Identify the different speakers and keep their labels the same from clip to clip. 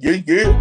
Speaker 1: Yeah, yeah.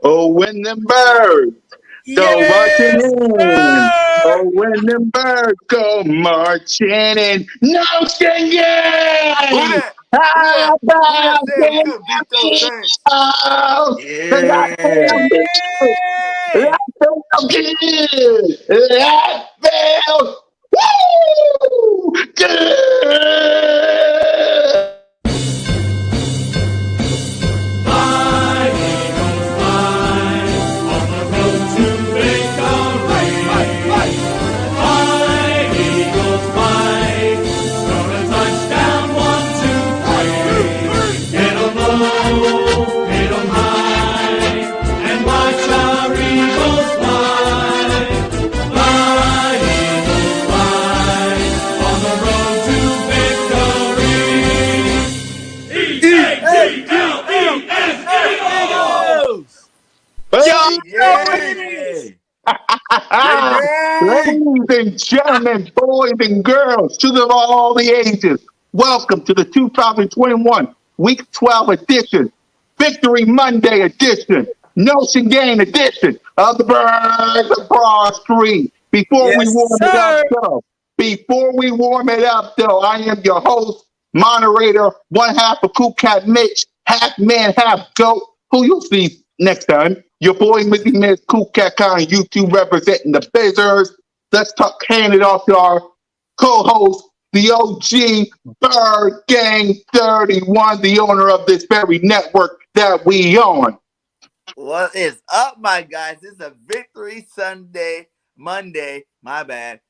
Speaker 2: Oh, when them birds go marching
Speaker 1: Yes,
Speaker 2: in.
Speaker 1: sir.
Speaker 2: Oh, when them birds go marching in. No
Speaker 1: Who
Speaker 2: singing.
Speaker 1: that? Who
Speaker 2: How
Speaker 1: that? Who that
Speaker 2: about
Speaker 1: said we
Speaker 2: them
Speaker 1: couldn't beat those Saints?
Speaker 2: Eagles? 'Cause I feel
Speaker 1: Yeah.
Speaker 2: good. I feel good. I feel woo, good.
Speaker 3: Fly, Eagles, fly, on the road to victory. Fly, Eagles, fly, score a touchdown, 1, 2, 3. Hit 'em low, hit 'em high, and watch our Eagles fly. Fly, Eagles, fly, on the road to victory. E-A-G-L-E-S, Eagles!
Speaker 1: Eagles.
Speaker 2: Hey,
Speaker 1: Yeah. Yeah, yeah.
Speaker 2: ladies and gentlemen, boys and girls, children of all the ages, welcome to the 2021 Week 12 edition, Victory Monday edition, Notion Game edition of the Birds of Broad Street.
Speaker 1: Yes, sir.
Speaker 2: Before we warm it up, though, I am your host, moderator, one half of Cool Cat Mitch, half man, half goat, who you'll see next time. Your boy, Mizzy Miz, Cool Cat Con, YouTube representing the Bizzers. Let's talk, hand it off to our co-host, the OG Bird Gang 31, the owner of this very network that we on.
Speaker 1: What is up, my guys? This is a Victory Sunday, Monday, my bad.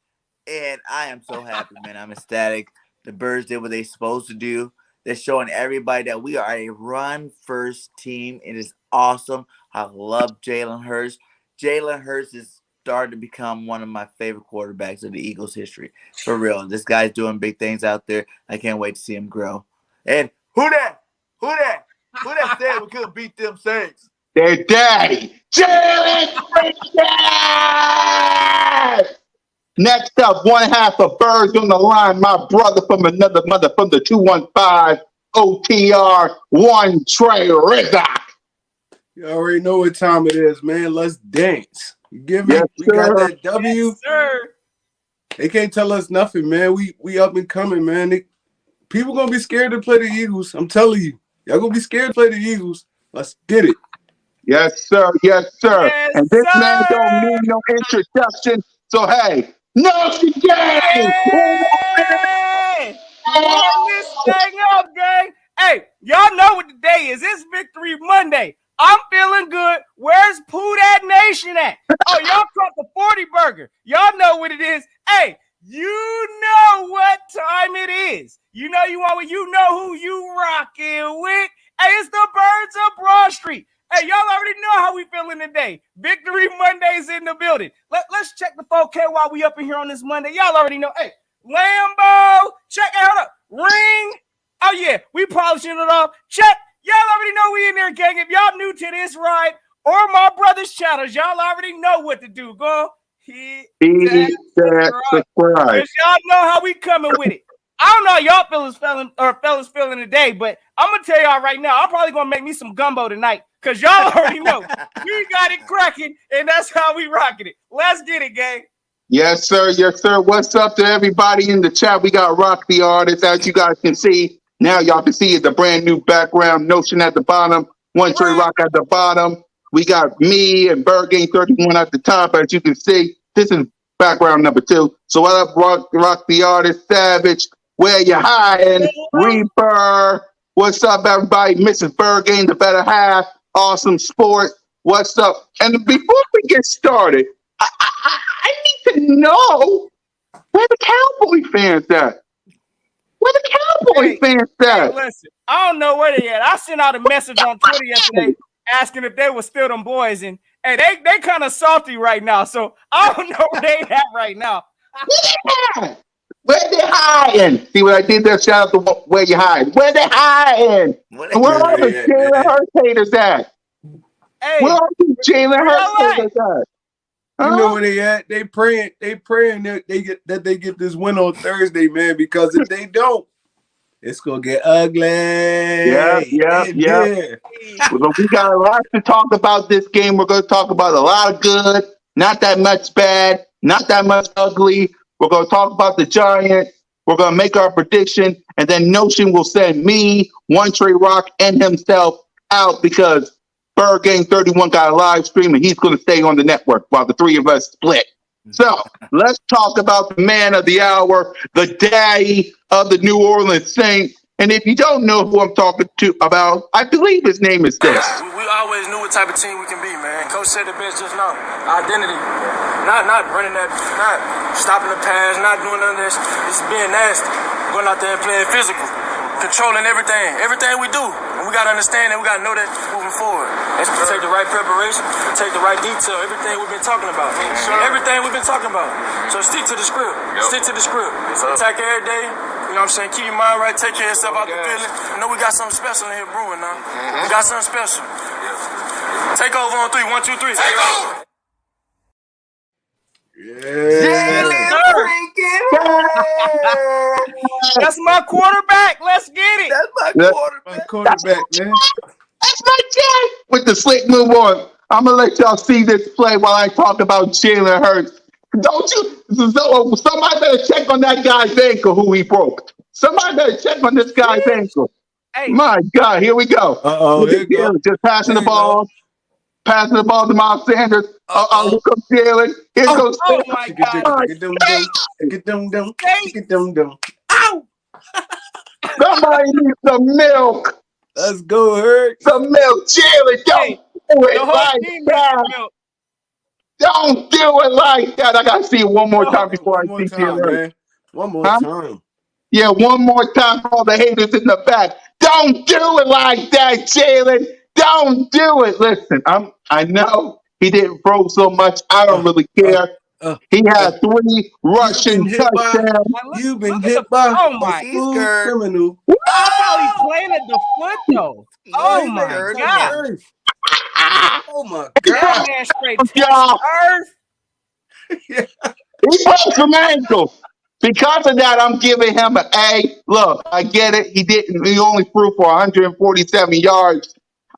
Speaker 1: And I am so happy, man. I'm ecstatic. The Birds did what they're supposed to do. They're showing everybody that we are a run first team. It is awesome. I love Jalen Hurts. Jalen Hurts is starting to become one of my favorite quarterbacks of the Eagles' history. For real. This guy's doing big things out there. I can't wait to see him grow. And who that? Who that? Who that said we couldn't beat them Saints?
Speaker 2: Their daddy, Jalen Christian! Next up, one half of Birds on the line, my brother from another mother from the 215 OTR, one Trey Rizak.
Speaker 4: You already know what time it is, man. Let's dance. You get me?
Speaker 2: Yes,
Speaker 4: We got
Speaker 2: sir.
Speaker 4: that W.
Speaker 1: Yes, sir.
Speaker 4: They can't tell us nothing, man. We up and coming, man. People gonna be scared to play the Eagles. I'm telling you. Y'all gonna be scared to play the Eagles. Let's get it.
Speaker 2: Yes, sir. Yes, sir.
Speaker 1: Yes,
Speaker 2: And this man don't
Speaker 1: sir.
Speaker 2: need no introduction. So, hey, no game.
Speaker 1: Hey! Warm this thing up, gang. Hey, y'all know what the day is. It's Victory Monday. I'm feeling good. Where's Pooh That Nation at? Oh, y'all caught the 40 burger. Y'all know what it is. Hey, you know what time it is. You know who you rocking with. Hey, it's the Birds of Broad Street. Hey, y'all already know how we feeling today. Victory Monday's in the building. Let's check the 4K while we up in here on this Monday. Y'all already know. Hey, Lambo, check it out. Ring. Oh, yeah, we polishing it off. Check. Y'all already know we in there, gang. If y'all new to this ride or my brother's channels, y'all already know what to do. Go Hit that
Speaker 2: Hit that
Speaker 1: subscribe.
Speaker 2: subscribe.
Speaker 1: Cause y'all know how we coming with it. I don't know how y'all fellas feeling today, but I'm gonna tell y'all right now, I'm probably gonna make me some gumbo tonight. Cause y'all already know we got it cracking, and that's how we rocking it. Let's get it, gang.
Speaker 2: Yes, sir. Yes, sir. What's up to everybody in the chat? We got Rock the Artist, as you guys can see. Now y'all can see the brand new background, Notion at the bottom, One Trey Rock at the bottom. We got me and Bird Game 31 at the top, as you can see. This is background number 2. So what up, Rock the Artist, Savage? Where you hiding? Reaper. What's up, everybody? Mrs. Bird Game, the better half. Awesome Sport. What's up? And before we get started, I need to know where the Cowboy fans at. Where the Cowboy fans
Speaker 1: Hey,
Speaker 2: at?
Speaker 1: listen, I don't know where they at. I sent out a message on Twitter yesterday asking if they were still them boys, and hey, they kind of salty right now. So I don't know where they at right now.
Speaker 2: Yeah. Where they hiding? See what I did there? Shout out to where you hiding. Where they hiding? And where are the Jalen Hurts haters at?
Speaker 1: Hey,
Speaker 2: Where are the Jalen
Speaker 1: where
Speaker 2: Hurts
Speaker 1: y'all at?
Speaker 2: haters at?
Speaker 4: You know where they at? They praying that they get this win on Thursday, man. Because if they don't, it's gonna get ugly.
Speaker 2: Yeah. Well, we got a lot to talk about this game. We're going to talk about a lot of good, not that much bad, not that much ugly. We're going to talk about the Giants. We're going to make our prediction, and then Notion will send me, One Trey Rock, and himself out because Bird Gang 31 got a live stream, and he's going to stay on the network while the three of us split. So let's talk about the man of the hour, the daddy of the New Orleans Saints. And if you don't know who I'm talking to about, I believe his name is this.
Speaker 5: We always knew what type of team we can be, man. Coach said the best just now. Identity. Not running that, not stopping the pass, not doing none of this. It's being nasty. Going out there and playing physical. Controlling everything. Everything we do. And we got to understand that we got to know that moving forward. It's to take the right preparation, to take the right detail, everything we've been talking about. Everything we've been talking about. So stick to the script. Stick to the script. Attack every day. You know what I'm saying? Keep your mind right. Take care of yourself out the feeling. I know we got something special in here brewing now. We got something special. Take over on 3. 1, 2, 3. Take over.
Speaker 1: That's my quarterback. Let's get it.
Speaker 4: That's my quarterback, man.
Speaker 2: That's my dad. With the slick move on, I'm going to let y'all see this play while I talk about Jalen Hurts. Don't you? So, somebody better check on that guy's ankle who he broke. Somebody better check on this guy's ankle.
Speaker 1: Hey,
Speaker 2: My God, here we go.
Speaker 4: Uh-oh,
Speaker 2: Look
Speaker 4: here
Speaker 2: at
Speaker 4: you go.
Speaker 2: Jalen, just passing
Speaker 4: There
Speaker 2: the
Speaker 4: you go.
Speaker 2: ball. Passing the ball to Miles Sanders. Here comes Jalen. Here goes
Speaker 1: oh my God.
Speaker 4: Get them.
Speaker 1: Ow!
Speaker 2: Somebody needs some milk.
Speaker 4: Let's go, Hurt.
Speaker 2: Some milk. Jalen, don't
Speaker 1: Hey,
Speaker 2: do
Speaker 1: the
Speaker 2: it
Speaker 1: whole
Speaker 2: like
Speaker 1: team
Speaker 2: that.
Speaker 1: needs milk.
Speaker 2: Don't do it like that. I got to see it one more time before
Speaker 4: One
Speaker 2: I
Speaker 4: more
Speaker 2: see
Speaker 4: time,
Speaker 2: Jalen.
Speaker 4: man. One more
Speaker 2: Huh?
Speaker 4: time.
Speaker 2: Yeah, one more time for all the haters in the back. Don't do it like that, Jalen. Don't do it. Listen, I know he didn't throw so much. I don't really care. He had 3 rushing touchdowns.
Speaker 4: You've been
Speaker 1: Look at
Speaker 4: hit
Speaker 1: the-
Speaker 4: by
Speaker 1: oh
Speaker 4: a
Speaker 1: my
Speaker 4: smooth criminal.
Speaker 1: I thought he planted the foot though. Oh
Speaker 4: He
Speaker 1: my
Speaker 4: touched
Speaker 1: God.
Speaker 4: earth. Oh my
Speaker 1: That
Speaker 4: God.
Speaker 1: man straight
Speaker 2: Y'all.
Speaker 1: touched earth.
Speaker 2: He broke some ankles. Because of that, I'm giving him an A. Look, I get it. He only threw for 147 yards.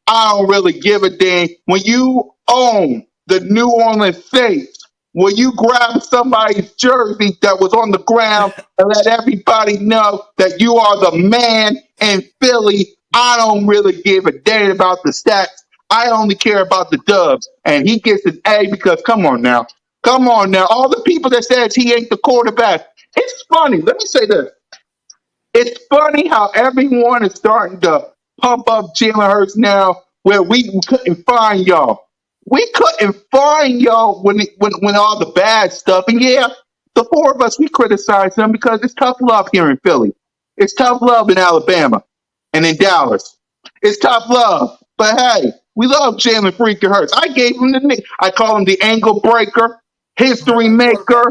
Speaker 2: I don't really give a damn. When you own the New Orleans Saints, will you grab somebody's jersey that was on the ground and let everybody know that you are the man in Philly? I don't really give a damn about the stats. I only care about the dubs. And he gets an A because, come on now. Come on now. All the people that says he ain't the quarterback. It's funny. Let me say this. It's funny how everyone is starting to pump up Jalen Hurts now where we couldn't find y'all. We couldn't find y'all when all the bad stuff. And yeah, the 4 of us, we criticize him because it's tough love here in Philly. It's tough love in Alabama and in Dallas. It's tough love. But hey, we love Jalen freaking Hurts. I gave him the nick. I call him the ankle breaker, history maker,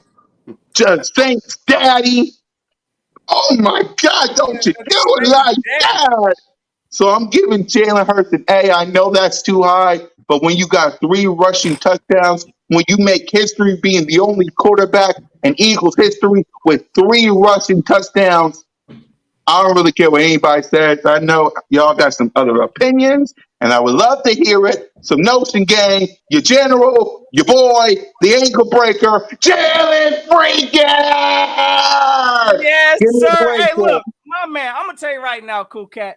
Speaker 2: Saints daddy. Oh my God, don't you do it like that. So I'm giving Jalen Hurts an A. I know that's too high, but when you got 3 rushing touchdowns, when you make history being the only quarterback in Eagles history with 3 rushing touchdowns. I don't really care what anybody says. I know y'all got some other opinions, and I would love to hear it. Some Notion Gang, your general, your boy, the ankle breaker, Jalen Freaker!
Speaker 1: Yes,
Speaker 2: Give me a
Speaker 1: sir.
Speaker 2: break
Speaker 1: Hey,
Speaker 2: for
Speaker 1: look, my man, I'm gonna tell you right now, Cool Cat.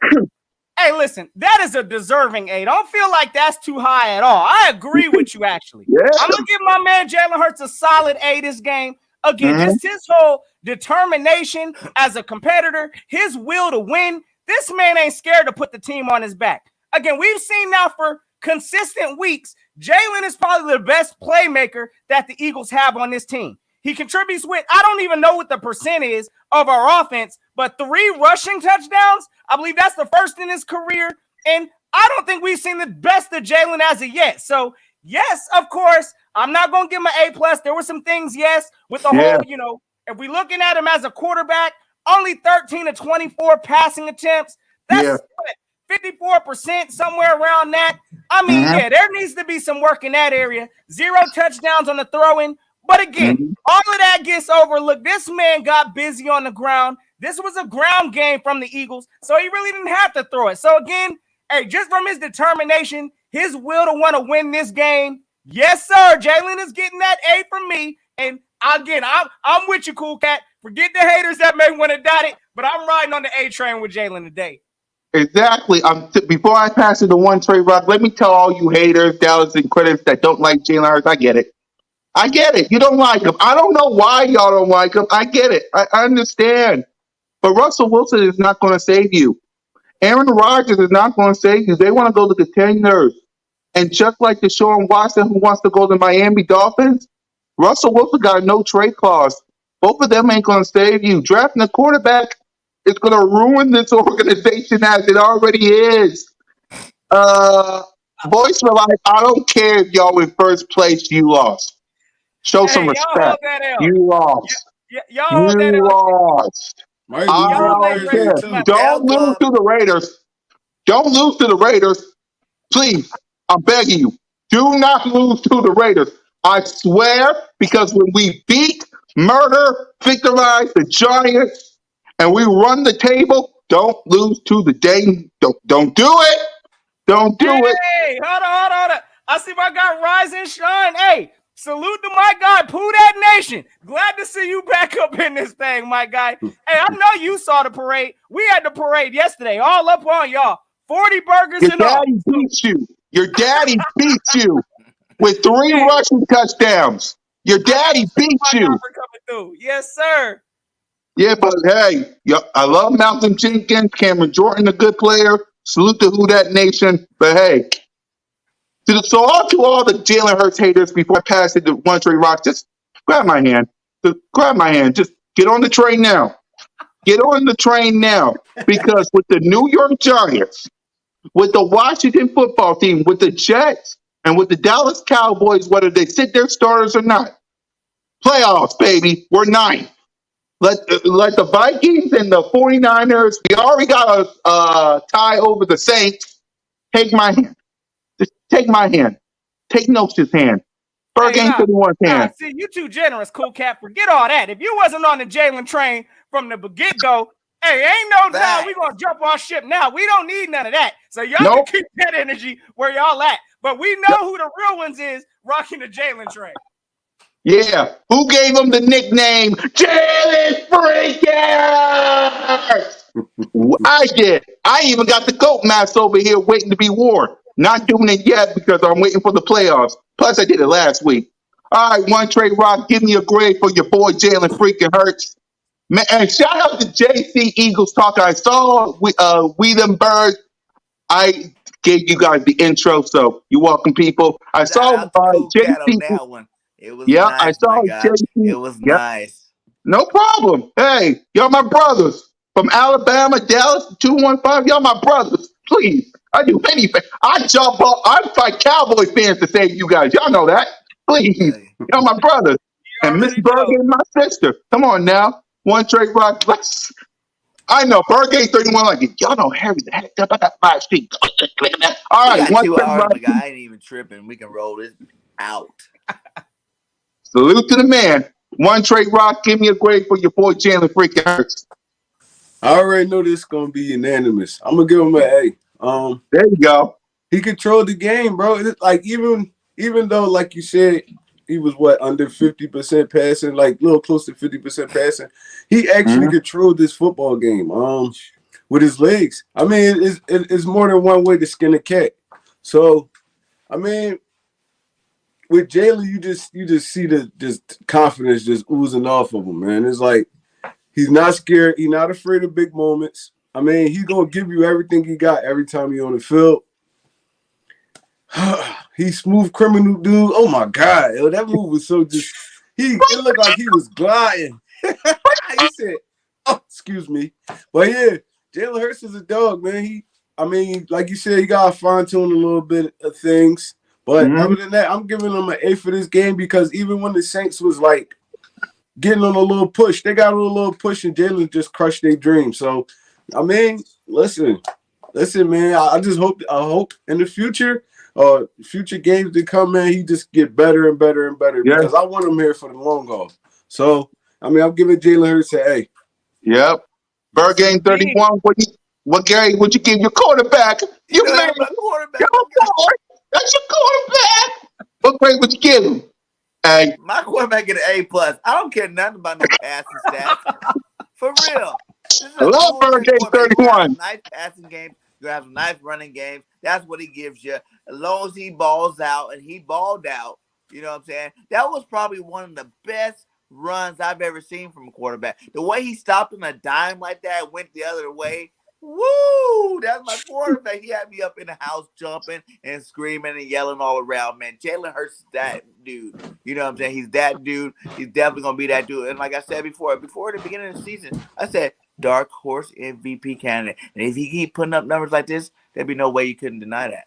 Speaker 1: Hey, listen, that is a deserving A. Don't feel like that's too high at all. I agree with you, actually.
Speaker 2: Yeah.
Speaker 1: I'm going to give my man Jalen Hurts a solid A this game. Again,
Speaker 2: Mhm.
Speaker 1: just his whole determination as a competitor, his will to win. This man ain't scared to put the team on his back. Again, we've seen now for consistent weeks, Jalen is probably the best playmaker that the Eagles have on this team. He contributes with, I don't even know what the percent is of our offense, but 3 rushing touchdowns. I believe that's the first in his career. And I don't think we've seen the best of Jalen as of yet. So, yes, of course, I'm not going to give him an A+. There were some things, yes, with the
Speaker 2: Yeah.
Speaker 1: whole, if we're looking at him as a quarterback, only 13 to 24 passing attempts. That's 54%, somewhere around that. I mean, yeah, there needs to be some work in that area. 0 touchdowns on the throwing. But again, all of that gets overlooked. This man got busy on the ground. This was a ground game from the Eagles, so he really didn't have to throw it. So again, hey, just from his determination, his will to want to win this game, yes, sir, Jalen is getting that A from me. And again, I'm with you, Cool Cat. Forget the haters that may want to doubt it, but I'm riding on the A train with Jalen today.
Speaker 2: Exactly. Before I pass it to One Trey Rock, let me tell all you haters, doubters, and critics that don't like Jalen Hurts, I get it. I get it. You don't like him. I don't know why y'all don't like him. I get it. I understand. But Russell Wilson is not going to save you. Aaron Rodgers is not going to save you. They want to go to contenders. And just like Deshaun Watson, who wants to go to Miami Dolphins, Russell Wilson got a no trade clause. Both of them ain't going to save you. Drafting a quarterback is going to ruin this organization as it already is. Voice for life. I don't care if y'all in first place, you lost. Show some
Speaker 1: Y'all
Speaker 2: respect.
Speaker 1: hold that L.
Speaker 2: You lost.
Speaker 1: Y'all hold that
Speaker 2: You
Speaker 1: L.
Speaker 2: lost.
Speaker 4: Might
Speaker 2: I
Speaker 4: lose
Speaker 1: Y'all
Speaker 4: on
Speaker 1: ain't
Speaker 2: don't
Speaker 1: ready
Speaker 2: care.
Speaker 1: to
Speaker 4: Thursday
Speaker 1: clap.
Speaker 4: too.
Speaker 2: Don't lose to the Raiders. Don't lose to the Raiders. Please, I'm begging you. Do not lose to the Raiders. I swear, because when we beat, murder, victimize the Giants, and we run the table, don't lose to the dang. Don't do it. Don't do it.
Speaker 1: Hey, hold on. I see my guy Rise and Shine. Hey, salute to my guy, Pooh That Nation. Glad to see you back up in this thing, my guy. Hey, I know you saw the parade. We had the parade yesterday, all up on y'all. 40 burgers
Speaker 2: Your
Speaker 1: and all.
Speaker 2: daddy beats you. Your daddy beats you with 3
Speaker 1: Hey,
Speaker 2: rushing touchdowns. Your daddy beats
Speaker 1: my guy
Speaker 2: you.
Speaker 1: for coming through. Yes, sir.
Speaker 2: Yeah, but hey, I love Malcolm Jenkins, Cameron Jordan, a good player. Salute to Who That Nation. But hey, so all the Jalen Hurts haters, before I pass it to One Trey Rock, just grab my hand. Just grab my hand. Just get on the train now. Get on the train now. Because with the New York Giants, with the Washington football team, with the Jets, and with the Dallas Cowboys, whether they sit their starters or not, playoffs, baby. We're 9th. Let the Vikings and the 49ers, we already got a tie over the Saints. Take my hand. Just take my hand. Take Nose's hand.
Speaker 1: Hey,
Speaker 2: Berg ain't 31's hand.
Speaker 1: see, you too generous, Cool Cat. Forget all that. If you wasn't on the Jalen train from the get-go, hey, ain't no now we gonna jump our ship now. We don't need none of that. So y'all
Speaker 2: Nope.
Speaker 1: can keep that energy where y'all at. But we know who the real ones is rocking the Jalen train.
Speaker 2: Yeah. Who gave him the nickname Jalen Freakers? I did. I even got the coat mask over here waiting to be worn. Not doing it yet because I'm waiting for the playoffs. Plus, I did it last week. All right, One Trey Rock, give me a grade for your boy Jalen freaking Hurts. Man, and shout out to JC Eagles Talk. I saw Wiedenberg. I gave you guys the intro, so you're welcome, people. I
Speaker 6: Shout
Speaker 2: saw
Speaker 6: out to Cool Cat on
Speaker 2: JC.
Speaker 6: that one. It was
Speaker 2: Yeah, I
Speaker 6: nice, my
Speaker 2: saw
Speaker 6: guy.
Speaker 2: JC.
Speaker 6: It was
Speaker 2: Yep.
Speaker 6: nice.
Speaker 2: No problem. Hey, y'all my brothers. From Alabama, Dallas, 215. Y'all my brothers. Please. I do anything. I jump up. I fight Cowboy fans to save you guys. Y'all know that. Please.
Speaker 6: Hey,
Speaker 2: Y'all my brothers.
Speaker 1: You
Speaker 2: And Miss
Speaker 1: already
Speaker 2: Berg
Speaker 1: know.
Speaker 2: ain't my sister. Come on now. One Trey Rock. I know. Berg ain't 31 like it. Y'all know Harry the heck up. I got 5 feet. All
Speaker 6: we
Speaker 2: right.
Speaker 6: got
Speaker 2: One
Speaker 6: 2
Speaker 2: Trey
Speaker 6: hours,
Speaker 2: Rock.
Speaker 6: my guy. I ain't even tripping. We can roll this out.
Speaker 2: Salute to the man. One Trey Rock, give me a grade for your boy Jalen freaking Hurts.
Speaker 4: I already know this is gonna be unanimous. I'm gonna give him an A.
Speaker 2: There you go.
Speaker 4: He controlled the game, bro. It's like even though, like you said, he was under 50% passing, like a little close to 50% passing. He actually controlled this football game. With his legs. I mean, it's more than one way to skin a cat. So, I mean, with Jalen, you just see the just confidence just oozing off of him, man. It's like he's not scared. He's not afraid of big moments. I mean, he's gonna give you everything he got every time he's on the field. He's smooth criminal dude. Oh my God, yo, that move was so just. It looked like he was gliding. He said, "Oh, excuse me," but yeah, Jalen Hurts is a dog, man. Like you said, he got to fine tune a little bit of things. But other than that, I'm giving him an A for this game because even when the Saints was like getting on a little push, they got a little push, and Jalen just crushed their dream. So, I mean, listen, man. I hope in the future. Future games to come, man, he just get better and better and better because I want him here for the long haul. So, I mean, I'm giving Jalen Hurts an A.
Speaker 2: Yep. Bird game 31. What Gary would you give your quarterback? You man,
Speaker 6: my quarterback.
Speaker 2: That's your quarterback. What grade would you give him? Hey.
Speaker 6: My quarterback get an A+. I don't care nothing about no passing stats. For real.
Speaker 2: I love Bird game 31.
Speaker 6: Nice passing games. You have some nice running games. That's what he gives you. As long as he balls out, and he balled out, you know what I'm saying? That was probably one of the best runs I've ever seen from a quarterback. The way he stopped on a dime like that, went the other way. Woo! That's my quarterback. He had me up in the house jumping and screaming and yelling all around, man. Jalen Hurts is that dude. You know what I'm saying? He's that dude. He's definitely going to be that dude. And like I said before the beginning of the season, I said, dark horse MVP candidate. And if he keep putting up numbers like this, there'd be no way you couldn't deny that.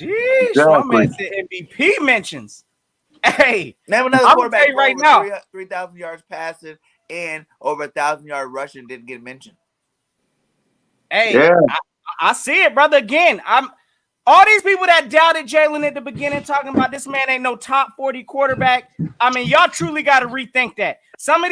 Speaker 1: Sheesh, my man said MVP mentions. Hey,
Speaker 6: name another quarterback
Speaker 1: right now.
Speaker 6: 3,000 yards passing and over 1,000 yard rushing didn't get mentioned.
Speaker 1: Hey, I see it, brother. Again, all these people that doubted Jalen at the beginning, talking about this man ain't no top 40 quarterback. I mean, y'all truly got to rethink that. Some of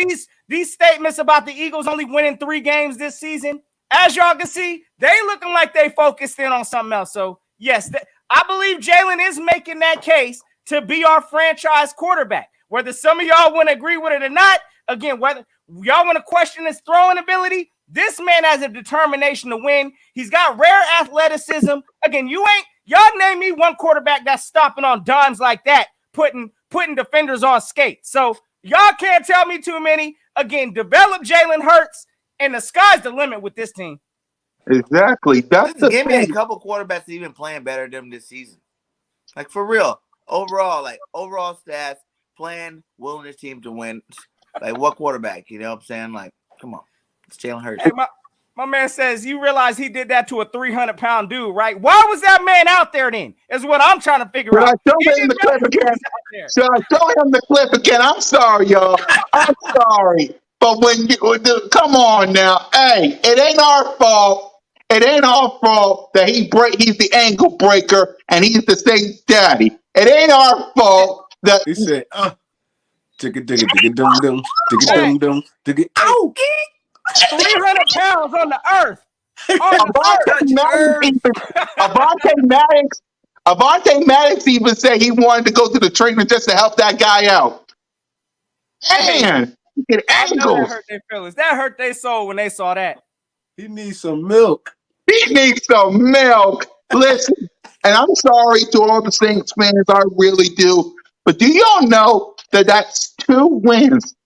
Speaker 1: these statements about the Eagles only winning 3 games this season, as y'all can see, they looking like they focused in on something else. So, yes, I believe Jalen is making that case to be our franchise quarterback. Whether some of y'all want to agree with it or not, again, whether y'all want to question his throwing ability, this man has a determination to win. He's got rare athleticism. Again, y'all name me one quarterback that's stopping on dimes like that, putting defenders on skates. So y'all can't tell me too many. Again, develop Jalen Hurts, and the sky's the limit with this team.
Speaker 2: Exactly.
Speaker 6: Give me a couple quarterbacks even playing better than this season. Like, for real. Overall stats, playing, willing this team to win. Like, what quarterback? You know what I'm saying? Like, come on. It's Jalen Hurts.
Speaker 1: Hey, my man says, you realize he did that to a 300-pound dude, right? Why was that man out there then? Is what I'm trying to figure out.
Speaker 2: Should I show him the clip again? Should I show him the clip again? I'm sorry, y'all. I'm sorry. But come on now. Hey, it ain't our fault. It ain't our fault that he's the ankle breaker and he's the Saints daddy. It ain't our fault that
Speaker 4: he said, digga-dum-dum, digga-dum-dum, digga. Ow!
Speaker 1: 300 pounds on the earth.
Speaker 2: Avante Maddox even said he wanted to go to the trainer just to help that guy out. Man, get ankles.
Speaker 1: That hurt their feelings. That hurt their soul when they saw that.
Speaker 4: He needs some milk.
Speaker 2: He needs some milk. Listen, and I'm sorry to all the Saints fans, I really do. But do y'all know that that's 2 wins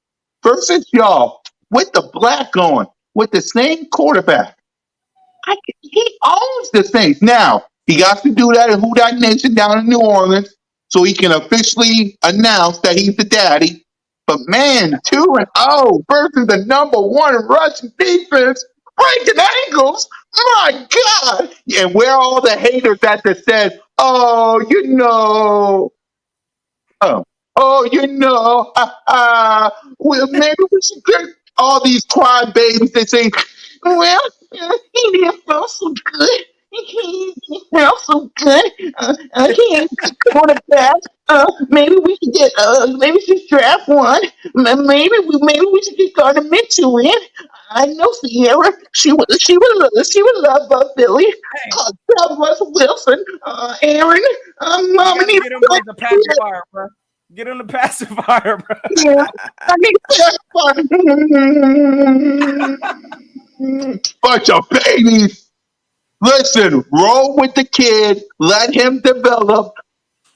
Speaker 2: versus y'all with the black on, with the same quarterback? He owns the Saints. Now, he got to do that in Who Dat Nation down in New Orleans so he can officially announce that he's the daddy. But man, 2-0 versus the #1 rushing defense, breaking ankles. My God. And where are all the haters that said, well, maybe we should get all these crybabies that say, well, he didn't feel so good. he smells so good. He ain't quarterback. Maybe we should get. Maybe we should draft one. Maybe we should get Gardner Mitchell in. I know Sierra. She would love Billy.
Speaker 1: Hey,
Speaker 2: Russell Wilson. Aaron.
Speaker 1: you
Speaker 2: Mom, I
Speaker 1: gotta
Speaker 2: need
Speaker 1: get him on the pacifier, bro. Get him the pacifier, bro.
Speaker 2: yeah, I need bunch of babies. Listen, roll with the kid. Let him develop.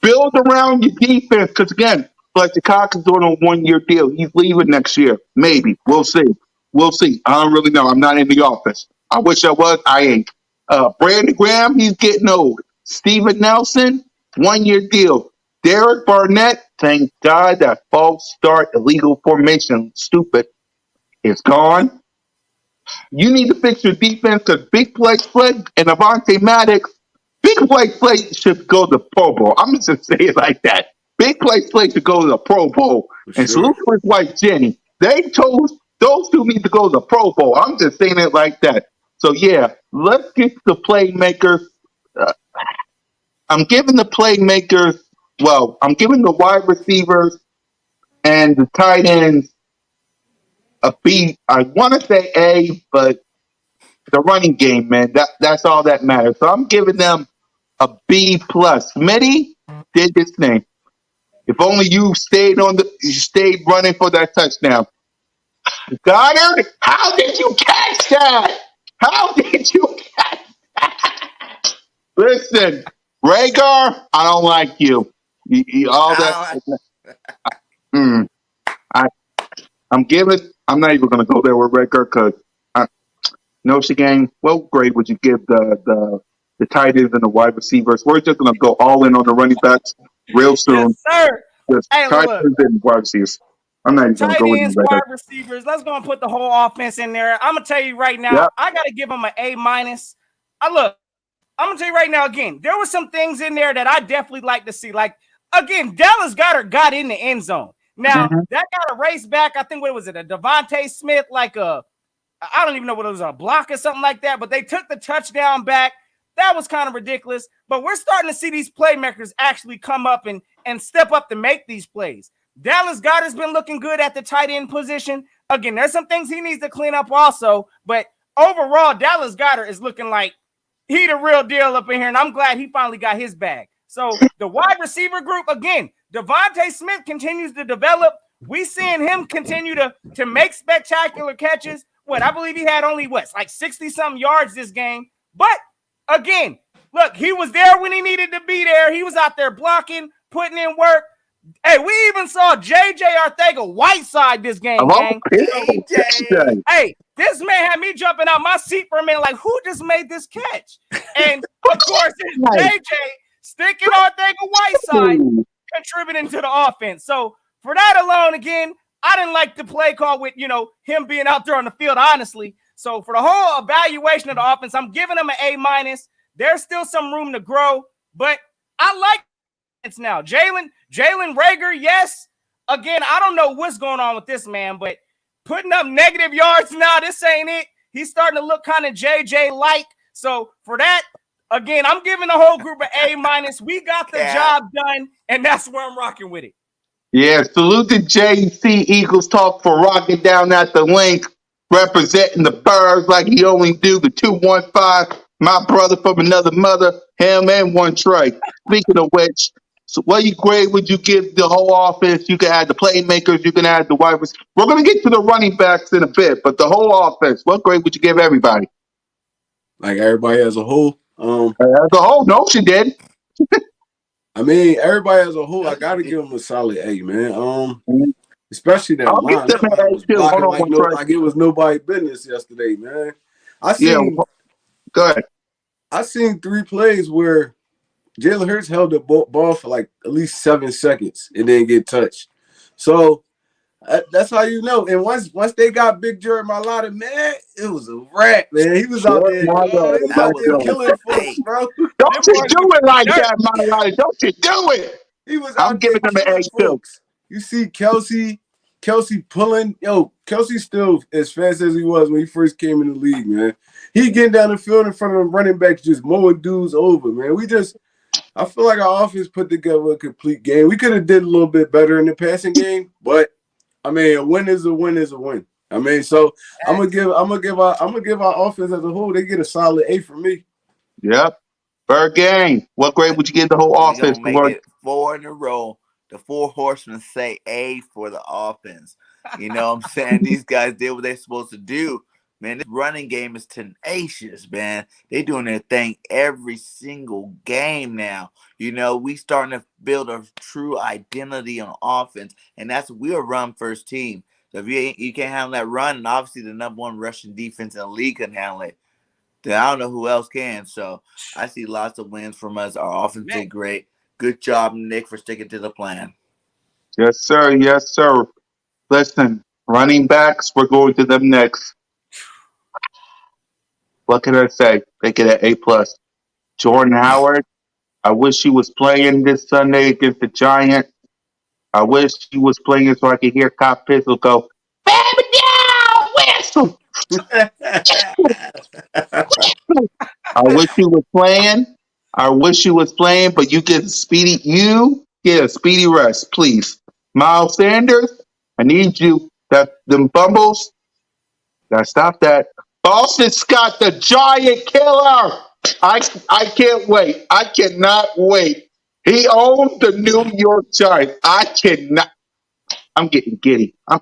Speaker 2: Build around your defense. Because again, Fletcher Cox is doing a 1 year deal. He's leaving next year. Maybe. We'll see. We'll see. I don't really know. I'm not in the office. I wish I was. I ain't. Brandon Graham, he's getting old. Steven Nelson, 1 year deal. Derek Barnett, thank God that false start illegal formation, stupid, is gone. You need to fix your defense because Big Play Sled and Avante Maddox, Big Play Sled should go to Pro Bowl. I'm just going to say it like that. Big Play Sled should go to the Pro Bowl.
Speaker 4: For
Speaker 2: And
Speaker 4: sure.
Speaker 2: salute to his wife, Jenny. They told those two need to go to the Pro Bowl. I'm just saying it like that. So, yeah, let's get the playmakers. Uh, I'm giving the playmakers, well, I'm giving the wide receivers and the tight ends a B. I want to say A, but the running game, man, that's all that matters. So I'm giving them a B plus. Smitty did his thing. If only you stayed running for that touchdown. Goddard, how did you catch that? How did you catch that? Listen, Rhaegar, I don't like you. All that. Mm, I, I'm not even going to go there with Rhaegar because Game. What grade would you give the tight ends and the wide receivers? We're just going to go all in on the running backs real soon.
Speaker 1: Yes, sir.
Speaker 2: Just
Speaker 1: Hey,
Speaker 2: tight
Speaker 1: look.
Speaker 2: ends and wide receivers. I'm not even going to
Speaker 1: Tight
Speaker 2: go with
Speaker 1: ends,
Speaker 2: you right
Speaker 1: wide receivers. Let's go and put the whole offense in there. I'm gonna tell you right now,
Speaker 2: Yep.
Speaker 1: I gotta give them an A minus. I'm gonna tell you right now again. There were some things in there that I definitely like to see. Like again, Dallas Goedert got in the end zone. Now that got a race back. I think what was it? A Devontae Smith, like I don't even know what it was, a block or something like that. But they took the touchdown back. That was kind of ridiculous. But we're starting to see these playmakers actually come up and step up to make these plays. Dallas Goedert's been looking good at the tight end position. Again, there's some things he needs to clean up also. But overall, Dallas Goedert is looking like he the real deal up in here. And I'm glad he finally got his bag. So the wide receiver group, again, Devontae Smith continues to develop. We seeing him continue to make spectacular catches. I believe he had only, like 60-something yards this game. But, again, look, he was there when he needed to be there. He was out there blocking, putting in work. Hey, we even saw J.J. Arcega-Whiteside this game, gang.
Speaker 2: PJ.
Speaker 1: Hey, this man had me jumping out my seat for a minute like, who just made this catch? And, of course, it's J.J. sticking Arcega-Whiteside, contributing to the offense. So, for that alone, again, I didn't like the play call with, him being out there on the field, honestly. So, for the whole evaluation of the offense, I'm giving him an A minus. There's still some room to grow, but I like it now. Jalen Reagor, yes. Again, I don't know what's going on with this man, but putting up negative yards now, this ain't it. He's starting to look kind of JJ-like. So, for that, again, I'm giving the whole group an A minus. We got the job done, and that's where I'm rocking with it.
Speaker 2: Yeah, salute to JC Eagles Talk for rocking down at the link, representing the Birds like he only do, the 215. My brother from another mother, him and one Trey. Speaking of which, so what grade would you give the whole offense? You can add the playmakers, you can add the wide receivers. We're going to get to the running backs in a bit, but the whole offense, what grade would you give everybody?
Speaker 4: Like everybody as a whole.
Speaker 2: As a whole, no, she did.
Speaker 4: I mean, everybody as a whole, I gotta give them a solid A, man. Especially that line. That line was blocking like it was nobody's business yesterday, man.
Speaker 2: Go ahead.
Speaker 4: I seen 3 plays where Jalen Hurts held the ball for like at least 7 seconds and then get touched. So that's how you know. And once they got Big Jared Mailata, man, it was a wrap, man. He was out there, killing folks, bro.
Speaker 2: Don't you do it like that, Mailata. Don't you do it.
Speaker 4: He was out there killing folks. You see Kelsey pulling, Kelsey's still as fast as he was when he first came in the league, man. He getting down the field in front of them running backs, just mowing dudes over, man. I feel like our offense put together a complete game. We could have did a little bit better in the passing game, but I mean, a win is a win is a win. I mean, so I'm gonna give our offense as a whole. They get a solid A from me.
Speaker 2: Yep. Third game. What grade would you give the whole
Speaker 6: We're
Speaker 2: offense?
Speaker 6: gonna make it 4 in a row. The 4 horsemen say A for the offense. You know what I'm saying? These guys did what they're supposed to do. Man, this running game is tenacious, man. They doing their thing every single game now. You know, we starting to build a true identity on offense, and we're a run first team. So if you can't handle that run, and obviously the number one rushing defense in the league can handle it, then I don't know who else can. So I see lots of wins from us. Our offense did great. Good job, Nick, for sticking to the plan.
Speaker 2: Yes, sir. Yes, sir. Listen, running backs, we're going to them next. What can I say? They get an A plus. Jordan Howard, I wish he was playing this Sunday against the Giants. I wish he was playing so I could hear Cop Pistol go, "Baby down, whistle." I wish he was playing. I wish he was playing, but you get a speedy rest, please. Miles Sanders, I need you. Them bumbles, gotta stop that. Boston Scott, the giant killer. I can't wait. I cannot wait. He owns the New York Giants. I cannot. I'm getting giddy. I'm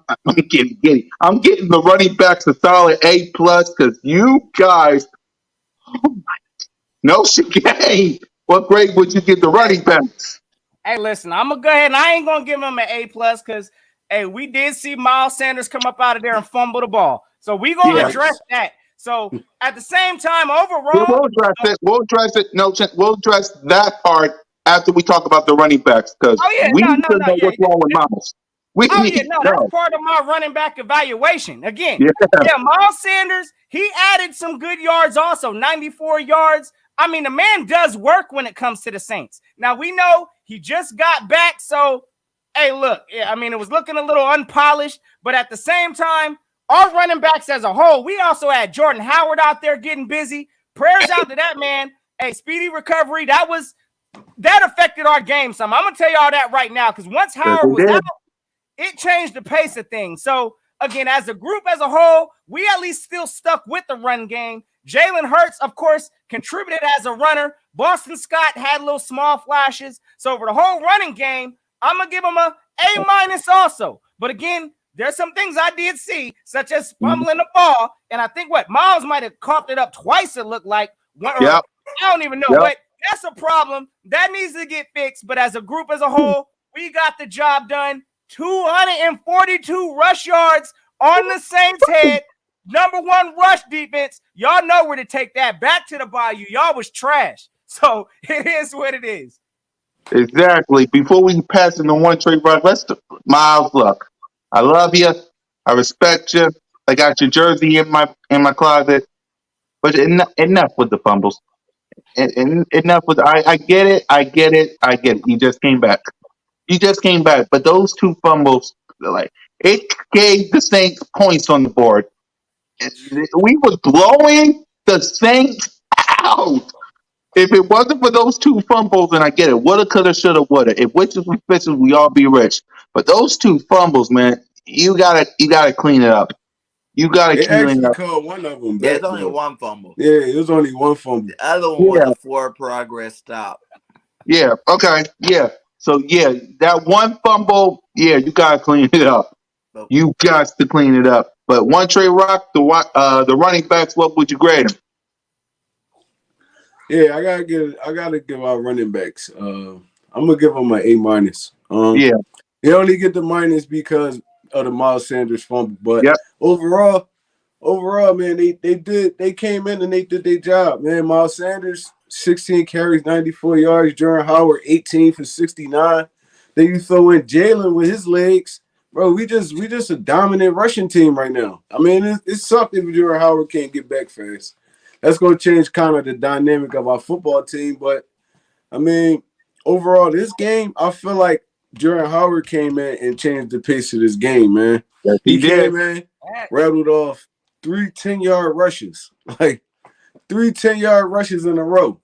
Speaker 2: getting giddy. I'm getting the running backs a solid A plus because you guys, no chicane. What grade would you give the running backs?
Speaker 1: Hey, listen, I'm gonna go ahead and I ain't gonna give him an A plus because hey, we did see Miles Sanders come up out of there and fumble the ball. So we gonna address that. So at the same time, overall,
Speaker 2: We'll address it. We'll address it. No, we'll address that part after we talk about the running backs because we need to know what's wrong with Miles.
Speaker 1: That's part of my running back evaluation. Again, Miles Sanders, he added some good yards also, 94 yards. I mean, the man does work when it comes to the Saints. Now, we know he just got back, so, hey, look, I mean, it was looking a little unpolished, but at the same time, our running backs as a whole, we also had Jordan Howard out there getting busy. Prayers out to that man. Hey, speedy recovery. That affected our game some. I'm going to tell y'all that right now because once Howard was out, it changed the pace of things. So, again, as a group as a whole, we at least still stuck with the run game. Jalen Hurts, of course, contributed as a runner. Boston Scott had little small flashes. So, for the whole running game, I'm going to give him a A minus also. But again, there's some things I did see, such as fumbling the ball. And I think Miles might have coughed it up twice, it looked like. I don't even know. But that's a problem. That needs to get fixed. But as a group as a whole, we got the job done. 242 rush yards on the Saints' head. Number one rush defense. Y'all know where to take that. Back to the bayou. Y'all was trash. So it is what it is.
Speaker 2: Exactly. Before we pass in the one trade run, Miles, look. I love you. I respect you. I got your jersey in my closet. But enough with the fumbles. Enough with I get it. I get it. You just came back. But those two fumbles, it gave the Saints points on the board. We were blowing the Saints out. If it wasn't for those two fumbles, and I get it, woulda, coulda, shoulda, woulda. If witches were fishes, we all be rich. But those two fumbles, man, you gotta clean it up. You gotta
Speaker 4: They
Speaker 2: clean it
Speaker 4: actually
Speaker 2: up.
Speaker 4: called one of them back.
Speaker 6: There's only one fumble.
Speaker 4: Yeah, it was only one fumble.
Speaker 6: The other one was a forward progress stop.
Speaker 2: Yeah. Okay. Yeah. So that one fumble, you gotta clean it up. You got to clean it up. But one Trey Rock, the running backs, what would you grade him?
Speaker 4: Yeah, I gotta give our running backs. I'm gonna give them an A minus. They only get the minus because of the Miles Sanders fumble. But overall, man, they came in and they did their job, man. Miles Sanders, 16 carries, 94 yards. Jordan Howard, 18 for 69. Then you throw in Jalen with his legs. Bro, we just a dominant rushing team right now. I mean, it sucked if Jordan Howard can't get back fast. That's going to change kind of the dynamic of our football team. But, I mean, overall, this game, I feel like Jordan Howard came in and changed the pace of this game, man.
Speaker 2: Yes,
Speaker 4: He
Speaker 2: he did.
Speaker 4: came in, rattled off 3 10-yard rushes. Like 3 10-yard rushes in a row.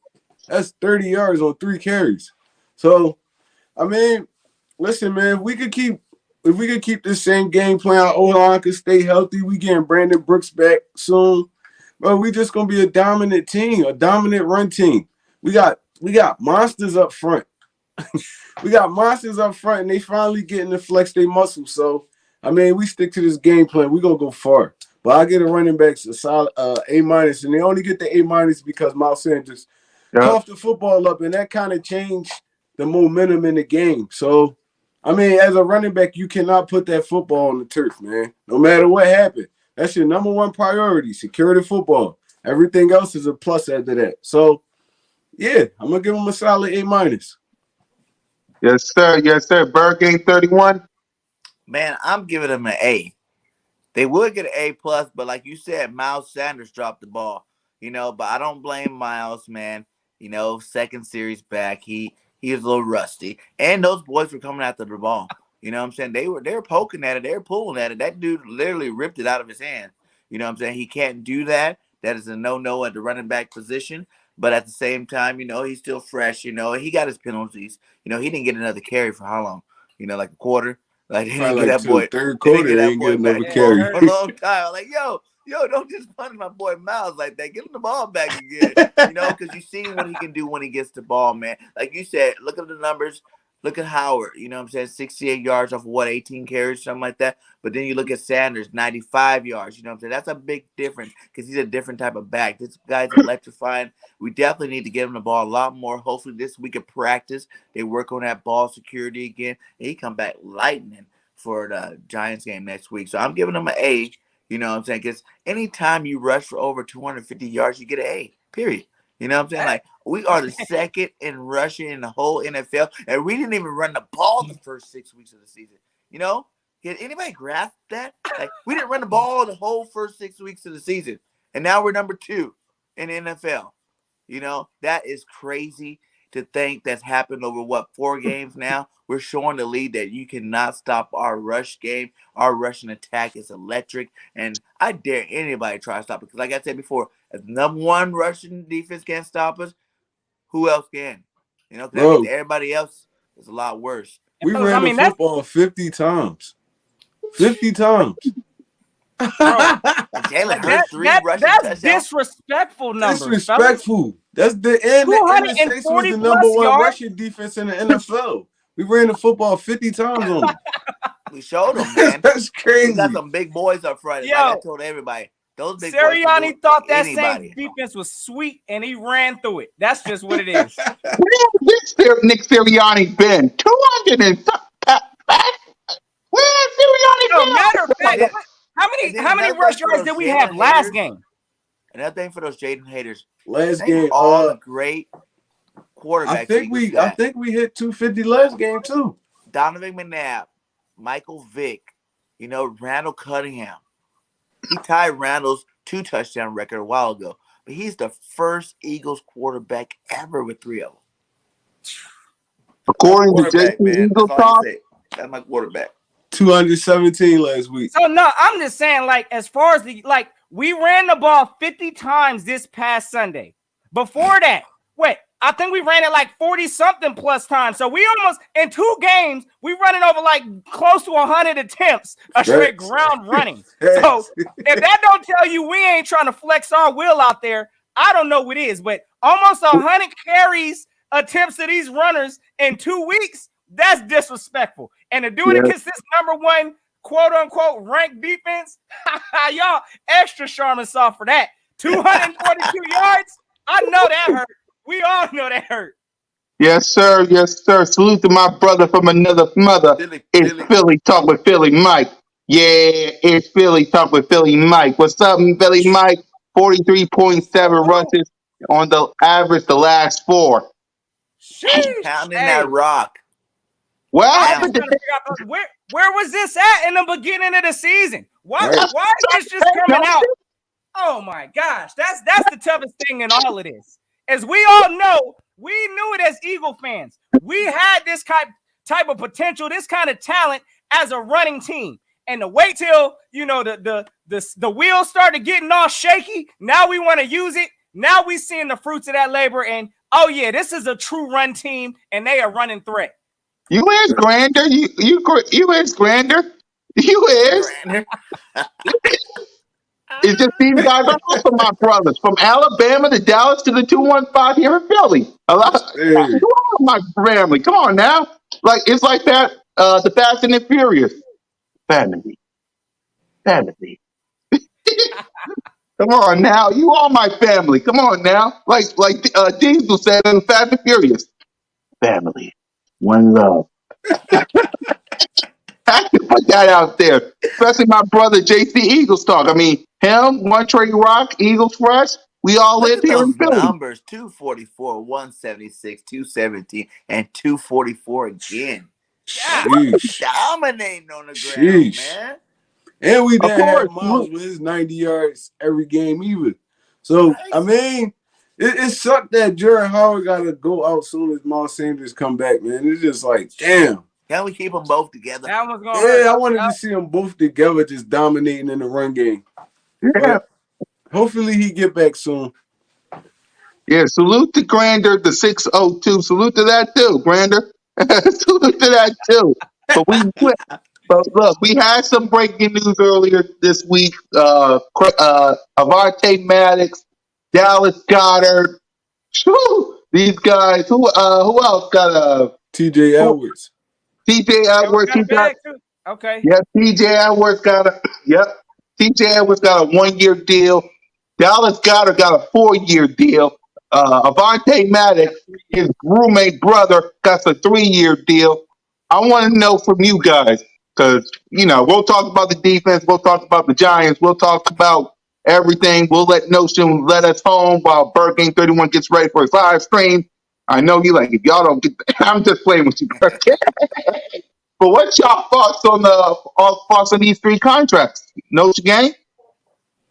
Speaker 4: That's 30 yards on 3 carries. So, I mean, listen, man, if we could keep this same game plan, our O-line could stay healthy. We getting Brandon Brooks back soon. Bro, we just gonna be a dominant team, a dominant run team. We got monsters up front. We got monsters up front, and they finally getting to flex their muscles. So, I mean, we stick to this game plan. We're gonna go far. But I get a running backs a solid A minus, and they only get the A minus because Miles Sanders
Speaker 2: Yep.
Speaker 4: coughed the football up, and that kind of changed the momentum in the game. So, I mean, as a running back, you cannot put that football on the turf, man. No matter what happened, that's your number one priority: secure the football. Everything else is a plus after that. So, yeah, I'm gonna give him a solid A minus.
Speaker 2: Yes, sir. Yes, sir. Bird game 31.
Speaker 6: Man, I'm giving them an A. They would get an A plus, but like you said, Miles Sanders dropped the ball. But I don't blame Miles, man. Second series back, he was a little rusty, and those boys were coming after the ball. You know what I'm saying? They were poking at it, they were pulling at it. That dude literally ripped it out of his hand. You know what I'm saying? He can't do that. That is a no at the running back position. But at the same time, he's still fresh. He got his penalties. He didn't get another carry for how long? Like a quarter. Like they didn't
Speaker 4: Probably
Speaker 6: get
Speaker 4: like
Speaker 6: that
Speaker 4: to the
Speaker 6: boy.
Speaker 4: third
Speaker 6: They didn't get
Speaker 4: quarter,
Speaker 6: that
Speaker 4: ain't
Speaker 6: boy
Speaker 4: get
Speaker 6: back
Speaker 4: another
Speaker 6: the ball
Speaker 4: carry.
Speaker 6: for a long time. Like yo, don't just punish my boy Miles like that. Give him the ball back again. Because you see what he can do when he gets the ball, man. Like you said, look at the numbers. Look at Howard. You know what I'm saying? 68 yards off of 18 carries, something like that. But then you look at Sanders, 95 yards. You know what I'm saying? That's a big difference because he's a different type of back. This guy's electrifying. We definitely need to give him the ball a lot more. Hopefully this week of practice, they work on that ball security again. And he come back lightning for the Giants game next week. So I'm giving him an A. You know what I'm saying? Because anytime you rush for over 250 yards, you get an A, period. You know what I'm saying? Like, we are the second in rushing in the whole NFL, and we didn't even run the ball the first 6 weeks of the season. Can anybody grasp that? Like, we didn't run the ball the whole first 6 weeks of the season, and now we're number 2 in the NFL. That is crazy to think that's happened over 4 games now. We're showing the lead that you cannot stop our rush game. Our rushing attack is electric, and I dare anybody try to stop it. Because like I said before, if number one rushing defense can't stop us, who else can? Because that means
Speaker 4: Bro,
Speaker 6: everybody else is a lot worse.
Speaker 4: we
Speaker 1: Fellas, I
Speaker 4: ran the
Speaker 1: mean, that's
Speaker 4: football 50 times. 50 times.
Speaker 1: bro.
Speaker 6: And Jalen
Speaker 1: That
Speaker 6: Hurts 3
Speaker 1: that
Speaker 6: rushing
Speaker 1: that's
Speaker 6: touchdowns.
Speaker 1: disrespectful numbers, fellas.
Speaker 4: Disrespectful. That's and the Saints was
Speaker 1: 240
Speaker 4: the number
Speaker 1: plus
Speaker 4: one
Speaker 1: yards.
Speaker 4: rushing defense in the NFL. We ran the football 50 times on them.
Speaker 6: We showed them, man.
Speaker 4: That's
Speaker 6: We got
Speaker 4: crazy.
Speaker 6: some big boys up front.
Speaker 1: Yo,
Speaker 6: Like I told everybody, those big boys can do
Speaker 1: Sirianni thought that
Speaker 6: anybody.
Speaker 1: Saints defense was sweet, and he ran through it. That's just what it is.
Speaker 2: Where's this Nick Sirianni been? 200 and where's Sirianni
Speaker 1: Yo,
Speaker 2: been?
Speaker 1: matter of fact,
Speaker 6: then-
Speaker 1: how
Speaker 6: and then
Speaker 1: many
Speaker 6: another
Speaker 1: rush
Speaker 6: thing for
Speaker 1: yards
Speaker 6: those
Speaker 1: did we
Speaker 6: Jalen
Speaker 1: have last
Speaker 6: haters-
Speaker 1: game?
Speaker 6: Another thing for those Jaden haters,
Speaker 4: Last
Speaker 6: they were
Speaker 4: game,
Speaker 6: all the great quarterbacks.
Speaker 4: I think we
Speaker 6: got.
Speaker 4: hit 250 last game too.
Speaker 6: Donovan McNabb, Michael Vick, Randall Cunningham. He tied Randall's 2 touchdown record a while ago, but he's the first Eagles quarterback ever with 3 of them.
Speaker 2: According to
Speaker 6: Quarterback,
Speaker 2: Jason
Speaker 6: man.
Speaker 2: Eagle
Speaker 6: That's all
Speaker 2: Talk,
Speaker 6: you say. That's my quarterback.
Speaker 4: 217 last week.
Speaker 1: So no, I'm just saying, like, as far as we ran the ball 50 times this past Sunday. Before that, I think we ran it like 40 something plus times. So we almost in 2 games, we running over like close to 100 attempts a straight ground running. So if that don't tell you we ain't trying to flex our will out there, I don't know what is. But almost 100 carries attempts to these runners in 2 weeks, that's disrespectful. And to do it against this number 1 quote unquote ranked defense, y'all extra Charmin saw for that. 242 yards. I know that hurt. We all know that hurt.
Speaker 2: yes, sir. Yes, sir. Salute to my brother from another mother. It's Philly Talk with Philly Mike. Yeah, it's Philly Talk with Philly Mike. What's up, Philly Mike? 43.7 rushes on the average the last 4.
Speaker 1: Sheesh.
Speaker 6: Pounding that rock.
Speaker 2: What
Speaker 1: I was
Speaker 2: happened
Speaker 1: trying
Speaker 2: to
Speaker 1: to figure out where was this at in the beginning of the season? Why
Speaker 4: Right.
Speaker 1: is this just coming out? Oh my gosh, that's the toughest thing in all of this. As we all know, we knew it as Eagle fans. We had this type of potential, this kind of talent as a running team. And to wait till, you know, the wheels started getting all shaky. Now we want to use it. Now we seeing the fruits of that labor. And, oh, yeah, this is a true run team, and they are running threat.
Speaker 2: You is Grander. You is Grander. You is. It's just these guys are also my brothers. From Alabama to Dallas to the 215 here in Philly. A lot
Speaker 4: Hey,
Speaker 2: of my family. Come on now. Like it's like that, the Fast and the Furious. Family. Family. Come on now. You are my family. Come on now. Like Diesel said in Fast and Furious. Family. One love. I have to put that out there. Especially my brother JC Eagles talk. I mean, him, One Trey Rock, Eagles Fresh. We all
Speaker 6: Look
Speaker 2: live
Speaker 6: at
Speaker 2: here
Speaker 6: those
Speaker 2: in Philly.
Speaker 6: numbers: 244, 176, 217, and 244 again.
Speaker 4: sheesh.
Speaker 6: Dominating on the ground,
Speaker 4: Sheesh.
Speaker 6: man.
Speaker 4: And we
Speaker 2: Of
Speaker 4: didn't have
Speaker 2: course.
Speaker 4: Miles with his 90 yards every game either. So, I mean, it sucked that Jared Howard got to go out soon as Miles Sanders come back, man. It's just like, damn.
Speaker 6: Can we keep them both together?
Speaker 1: That one's going to hurt.
Speaker 4: Yeah, I wanted to see them both together just dominating in the run game.
Speaker 2: Yeah.
Speaker 4: But hopefully he get back soon.
Speaker 2: Yeah. Salute to Grander, the 602. Salute to that too, Grander. Salute to that too. But look, we had some breaking news earlier this week. Avante Maddox, Dallas Goddard. Whew, these guys. Who else got a
Speaker 4: TJ Edwards.
Speaker 2: TJ Edwards? He got
Speaker 1: Okay.
Speaker 2: yeah. TJ Edwards got a yep. TJ Edwards got a 1-year deal. Dallas Goddard got a 4-year deal. Avante Maddox, his roommate brother, got a 3-year deal. I want to know from you guys because we'll talk about the defense, we'll talk about the Giants, we'll talk about everything. We'll let Notion let us home while Bird Game 31 gets ready for his live stream. I know you like if y'all don't get. I'm just playing with you, Bird. But what's y'all thoughts on these 3 contracts? Notion Gang?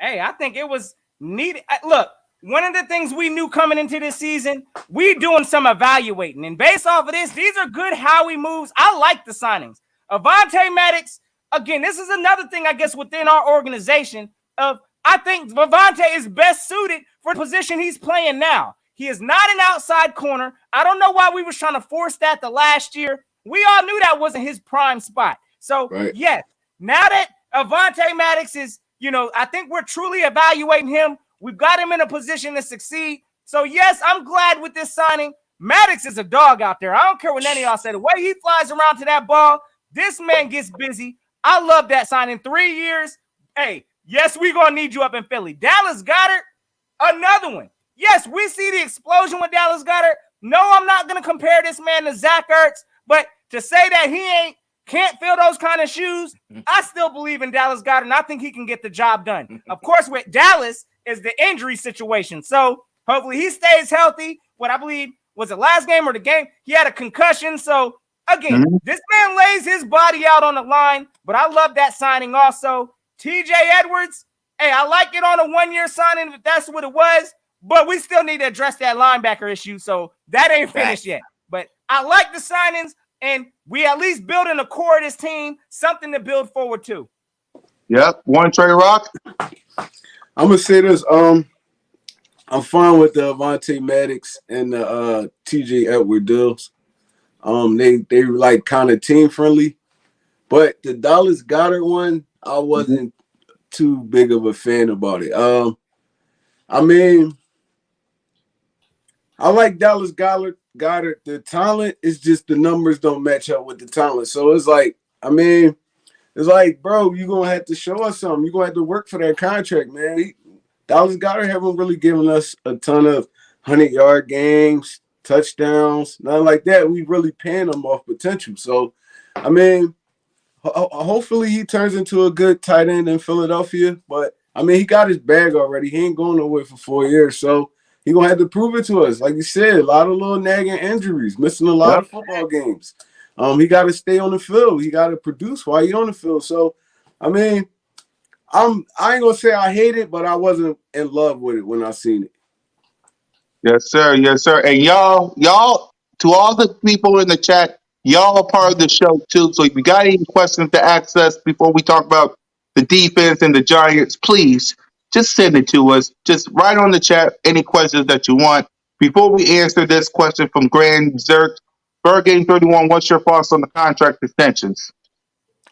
Speaker 1: Hey, I think it was needed. Look, one of the things we knew coming into this season, we doing some evaluating. And based off of this, these are good Howie moves. I like the signings. Avante Maddox, again, this is another thing, I guess, within our organization of I think Avante is best suited for the position he's playing now. He is not an outside corner. I don't know why we was trying to force that the last year. We all knew that wasn't his prime spot. So, yes, now that Avante Maddox is, I think we're truly evaluating him. We've got him in a position to succeed. So, yes, I'm glad with this signing. Maddox is a dog out there. I don't care what any of y'all say. The way he flies around to that ball, this man gets busy. I love that signing. 3 years. Hey, yes, we're going to need you up in Philly. Dallas Goedert, another one. Yes, we see the explosion with Dallas Goedert. No, I'm not going to compare this man to Zach Ertz, but to say that he can't fill those kind of shoes, I still believe in Dallas Goedert, and I think he can get the job done. Of course, with Dallas is the injury situation. So hopefully he stays healthy. What I believe was the last game or the game, he had a concussion. So again, this man lays his body out on the line, but I love that signing also. TJ Edwards, hey, I like it on a 1-year signing if that's what it was, but we still need to address that linebacker issue. So that ain't finished yet. But I like the signings, and we at least building a core of this team, something to build forward to. Yep.
Speaker 2: One Trey Rock.
Speaker 4: I'm gonna say this. I'm fine with the Avante Maddox and the TJ Edward deals. They like kind of team friendly, but the Dallas Goedert one, I wasn't too big of a fan about it. I mean, I like Dallas Goedert. The talent is just the numbers don't match up with the talent. So it's like, I mean, it's like, bro, you're going to have to show us something. You're going to have to work for that contract, man. Dallas Goedert haven't really given us a ton of 100-yard games, touchdowns, nothing like that. We really paying him off potential. So, I mean, hopefully he turns into a good tight end in Philadelphia. But, I mean, he got his bag already. He ain't going nowhere for 4 years. So, he's going to have to prove it to us. Like you said, a lot of little nagging injuries, missing a lot of football games. He got to stay on the field. He got to produce while he's on the field. So, I mean, I ain't going to say I hate it, but I wasn't in love with it when I seen it.
Speaker 2: Yes, sir. Yes, sir. And y'all, to all the people in the chat, Y'all are part of the show too. So if you got any questions to ask us before we talk about the defense and the Giants, please just send it to us. Just write on the chat any questions that you want. Before we answer this question from Grand Zerk, Bird Game 31, what's your thoughts on the contract extensions?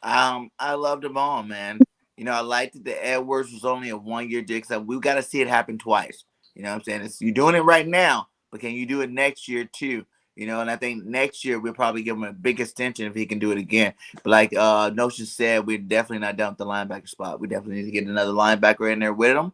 Speaker 6: I loved them all, man. I liked that the Edwards was only a 1 year deal because we got to see it happen twice. You know what I'm saying? You're doing it right now, but can you do it next year too? And I think next year we'll probably give him a big extension if he can do it again. But like Notion said, we're definitely not done with the linebacker spot. We definitely need to get another linebacker in there with him.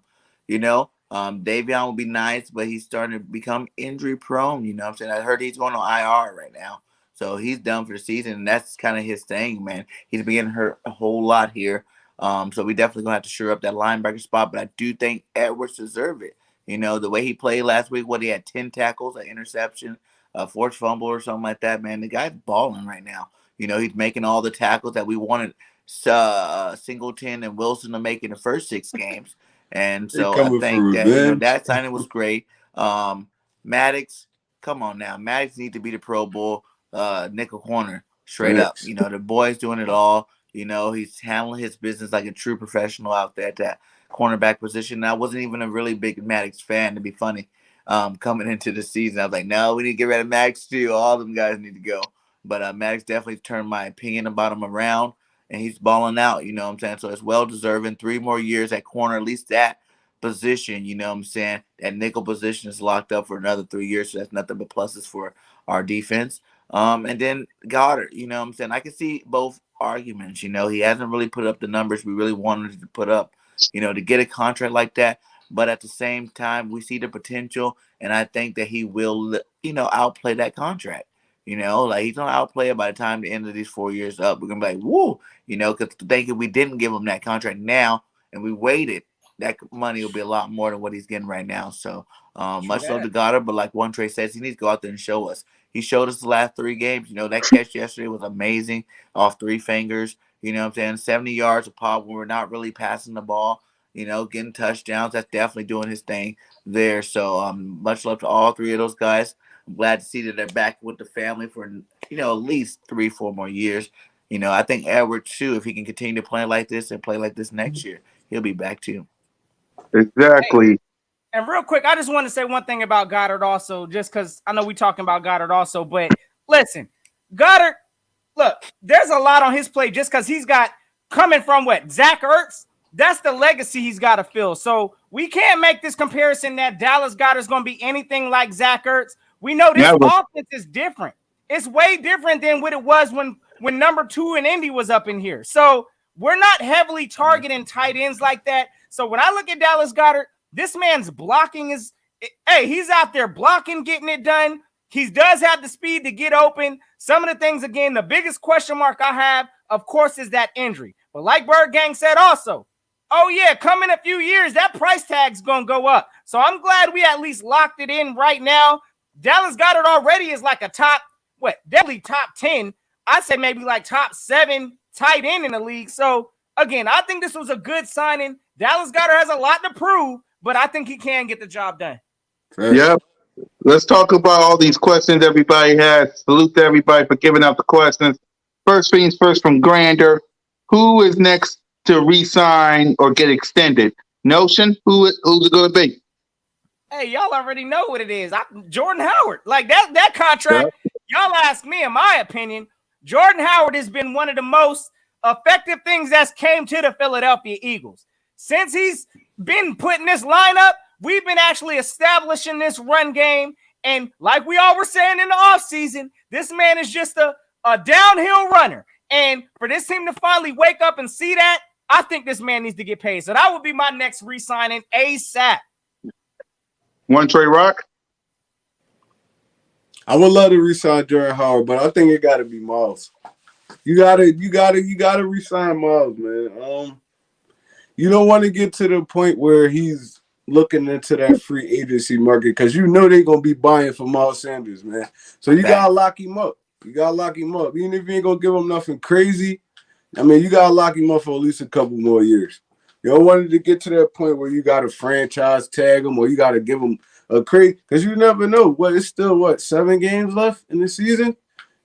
Speaker 6: Davion will be nice, but he's starting to become injury prone. You know what I'm saying? I heard he's going on IR right now. So he's done for the season, and that's kind of his thing, man. He's been getting hurt a whole lot here. So we definitely gonna have to shore up that linebacker spot. But I do think Edwards deserve it. The way he played last week, he had 10 tackles, an interception, a forced fumble or something like that, man. The guy's balling right now. He's making all the tackles that we wanted Singleton and Wilson to make in the first 6 games. And
Speaker 4: They
Speaker 6: so I
Speaker 4: coming for
Speaker 6: think that,
Speaker 4: revenge.
Speaker 6: that signing was great. Maddox, come on now. Maddox needs to be the Pro Bowl nickel corner, straight up.
Speaker 4: Thanks.
Speaker 6: The boy's doing it all. He's handling his business like a true professional out there at that cornerback position. And I wasn't even a really big Maddox fan, to be funny. Coming into the season, I was like, no, we need to get rid of Maddox too. All them guys need to go. But Maddox definitely turned my opinion about him around, and he's balling out. You know what I'm saying? So it's well deserving. 3 more years at corner, at least that position. You know what I'm saying? That nickel position is locked up for another 3 years, so that's nothing but pluses for our defense. And then Goddard, you know what I'm saying? I can see both arguments. He hasn't really put up the numbers we really wanted to put up, to get a contract like that. But at the same time, we see the potential, and I think that he will, outplay that contract. Like he's gonna outplay it by the time the end of these 4 years up. We're gonna be like, woo, because thinking we didn't give him that contract now and we waited, that money will be a lot more than what he's getting right now. So much love to Goddard, but like One Trey says, he needs to go out there and show us. He showed us the last 3 games. That catch yesterday was amazing off 3 fingers. You know what I'm saying? 70 yards of pop when we're not really passing the ball. Getting touchdowns. That's definitely doing his thing there. So much love to all 3 of those guys. I'm glad to see that they're back with the family for, at least 3-4 more years. I think Edward, too, if he can continue to play like this and play like this next year, he'll be back, too.
Speaker 2: Exactly.
Speaker 1: And real quick, I just want to say one thing about Goddard also, just because I know we're talking about Goddard also. But listen, Goddard, look, there's a lot on his plate just because he's got coming from what? Zach Ertz? That's the legacy he's got to fill. So we can't make this comparison that Dallas Goedert's going to be anything like Zach Ertz. We know this offense is different. It's way different than what it was when number 2 in Indy was up in here. So we're not heavily targeting tight ends like that. So when I look at Dallas Goedert, this man's blocking he's out there blocking, getting it done. He does have the speed to get open. Some of the things, again, the biggest question mark I have, of course, is that injury. But like Bird Gang said also, oh, yeah, come in a few years, that price tag's going to go up. So I'm glad we at least locked it in right now. Dallas Goedert already is like a definitely top 10. I'd say maybe like top 7 tight end in the league. So, again, I think this was a good signing. Dallas Goedert has a lot to prove, but I think he can get the job done.
Speaker 2: Yep. Let's talk about all these questions everybody has. Salute to everybody for giving out the questions. First things first from Grander. Who is next to re-sign or get extended? Notion? Who's it going to be?
Speaker 1: Hey, y'all already know what it is. Jordan Howard. Like that contract, y'all ask me, in my opinion, Jordan Howard has been one of the most effective things that's came to the Philadelphia Eagles. Since he's been put in this lineup, we've been actually establishing this run game. And like we all were saying in the offseason, this man is just a downhill runner. And for this team to finally wake up and see that, I think this man needs to get paid. So that would be my next re-signing ASAP.
Speaker 2: One Trey Rock?
Speaker 4: I would love to re-sign Jordan Howard, but I think it got to be Miles. You gotta re-sign Miles, man. You don't want to get to the point where he's looking into that free agency market because they're gonna be buying for Miles Sanders, man. So you gotta lock him up. Even if you ain't gonna give him nothing crazy, you gotta lock him up for at least a couple more years. You don't want to get to that point where you gotta franchise tag him or you gotta give him a crazy because you never know. It's still 7 games left in the season.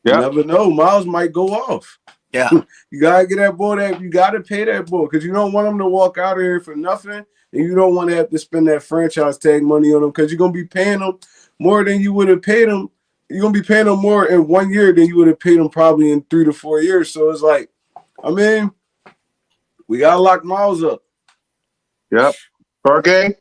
Speaker 4: You
Speaker 2: Yep.
Speaker 4: never know. Miles might go off.
Speaker 6: Yeah.
Speaker 4: You gotta get that boy that you gotta pay that boy because you don't want him to walk out of here for nothing, and you don't want to have to spend that franchise tag money on him because you're gonna be paying him more than you would have paid him. You're gonna be paying him more in 1 year than you would have paid him probably in 3 to 4 years. So it's like, I mean, we gotta lock Miles up.
Speaker 2: Yep. Per game.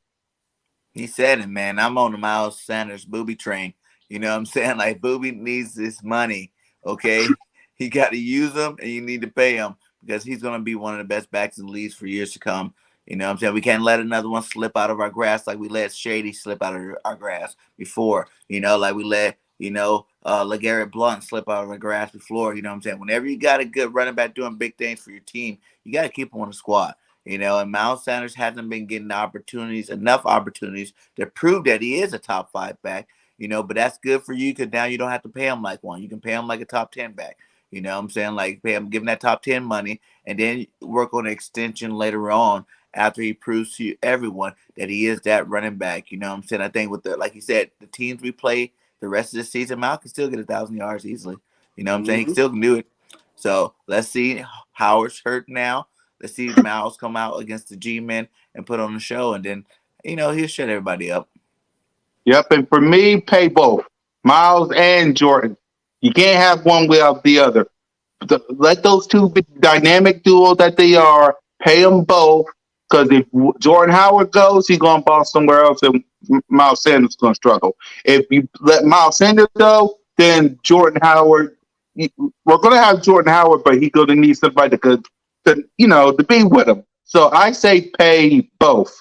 Speaker 6: He said it, man. I'm on the Miles Sanders booby train. You know what I'm saying? Like, Booby needs this money, okay? He got to use him, and you need to pay him because he's going to be one of the best backs in the league for years to come. You know what I'm saying? We can't let another one slip out of our grasp like we let Shady slip out of our grasp before. You know, like we let, LeGarrette Blount slip out of our grasp before. You know what I'm saying? Whenever you got a good running back doing big things for your team, you got to keep him on the squad. You know, and Miles Sanders hasn't been getting enough opportunities to prove that he is a top 5 back. You know, but that's good for you because now you don't have to pay him like one. You can pay him like a top 10 back. You know what I'm saying? Like, pay him, give him that top 10 money, and then work on an extension later on after he proves to everyone that he is that running back. You know what I'm saying? I think with like you said, the teams we play the rest of the season, Mal can still get 1,000 yards easily. You know what I'm saying? He
Speaker 4: Mm-hmm.
Speaker 6: still can do it. So let's see. Howard's hurt now. Let's see Miles come out against the G-Men and put on the show, and then, he'll shut everybody up.
Speaker 2: Yep. And for me, pay both Miles and Jordan. You can't have one without the other. Let those two be dynamic duo that they are. Pay them both. Because if Jordan Howard goes, he's going to ball somewhere else, and Miles Sanders is going to struggle. If you let Miles Sanders go, then Jordan Howard. We're going to have Jordan Howard, but he's going to need somebody to be with him. So I say pay both.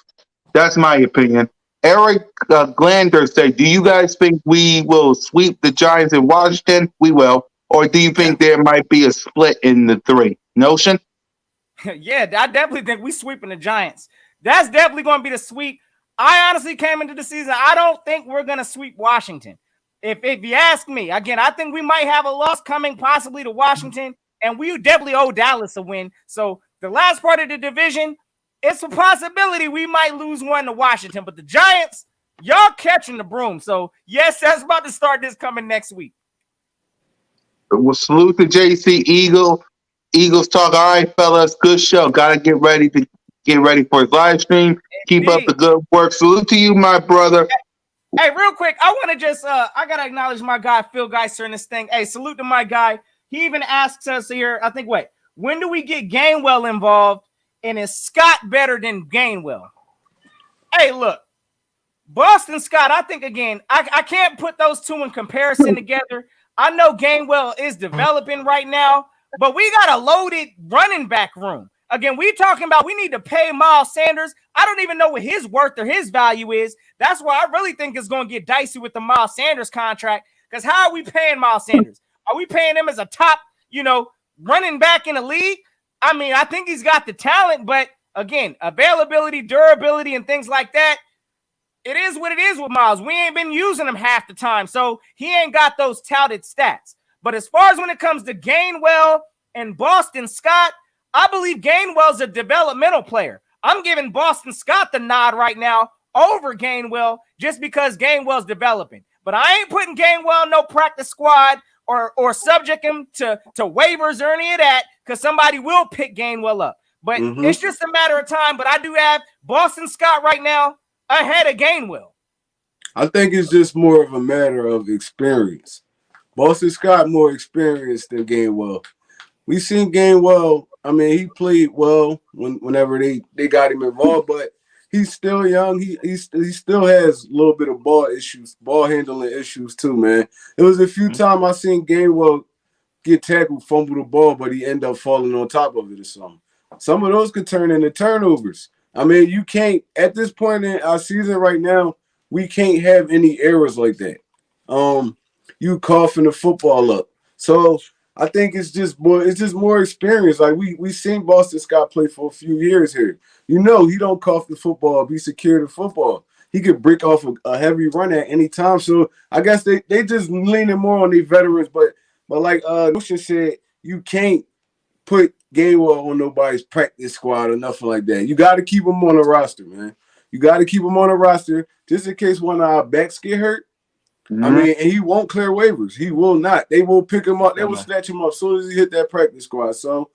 Speaker 2: That's my opinion. Eric Glander said, "Do you guys think we will sweep the Giants in Washington? We will, or do you think there might be a split in the 3? Notion?"
Speaker 1: Yeah, I definitely think we sweeping the Giants. That's definitely going to be the sweep. I honestly came into the season, I don't think we're going to sweep Washington. If you ask me, again, I think we might have a loss coming possibly to Washington, and we definitely owe Dallas a win. So the last part of the division, it's a possibility we might lose one to Washington. But the Giants, y'all catching the broom. So, yes, that's about to start this coming next week.
Speaker 2: We'll salute to JC Eagles talk. All right, fellas, good show. Gotta get ready for his live stream. Keep up the good work. Salute to you, my brother.
Speaker 1: Hey, real quick, I want to just I gotta acknowledge my guy Phil Geiser in this thing. Hey, salute to my guy. He even asks us here, I think, when do we get Gainwell involved? And is Scott better than Gainwell? Hey, look, Boston Scott, I think, again, I can't put those two in comparison together. I know Gainwell is developing right now, but we got a loaded running back room. Again, we talking about we need to pay Miles Sanders. I don't even know what his worth or his value is. That's why I really think it's going to get dicey with the Miles Sanders contract, because how are we paying Miles Sanders? Are we paying him as a top, running back in the league? I mean, I think he's got the talent, but again, availability, durability, and things like that, it is what it is with Miles. We ain't been using him half the time, so he ain't got those touted stats. But as far as when it comes to Gainwell and Boston Scott, I believe Gainwell's a developmental player. I'm giving Boston Scott the nod right now over Gainwell just because Gainwell's developing. But I ain't putting Gainwell in no practice squad or subject him to waivers or any of that, because somebody will pick Gainwell up. But it's just a matter of time. But I do have Boston Scott right now ahead of Gainwell.
Speaker 4: I think it's just more of a matter of experience. Boston Scott more experienced than Gainwell. We seen Gainwell. I mean, he played well whenever they got him involved, but he's still young. He still has a little bit of ball handling issues too, man. It was a few times I seen Gainwell get tackled, fumble the ball, but he end up falling on top of it or something. Some of those could turn into turnovers. I mean, you can't, at this point in our season right now, we can't have any errors like that. You coughing the football up. So I think it's just more experience. Like we seen Boston Scott play for a few years here. He don't cough the football up. He secured the football. He could break off a heavy run at any time. So I guess they just leaning more on their veterans. But like Notion said, you can't put Gainwell on nobody's practice squad or nothing like that. You got to keep him on the roster, man. You got to keep him on the roster just in case one of our backs get hurt. I mean, and he won't clear waivers. He will not. They will pick him up. They will
Speaker 6: Okay.
Speaker 4: snatch him up as soon as he hit that practice squad. So,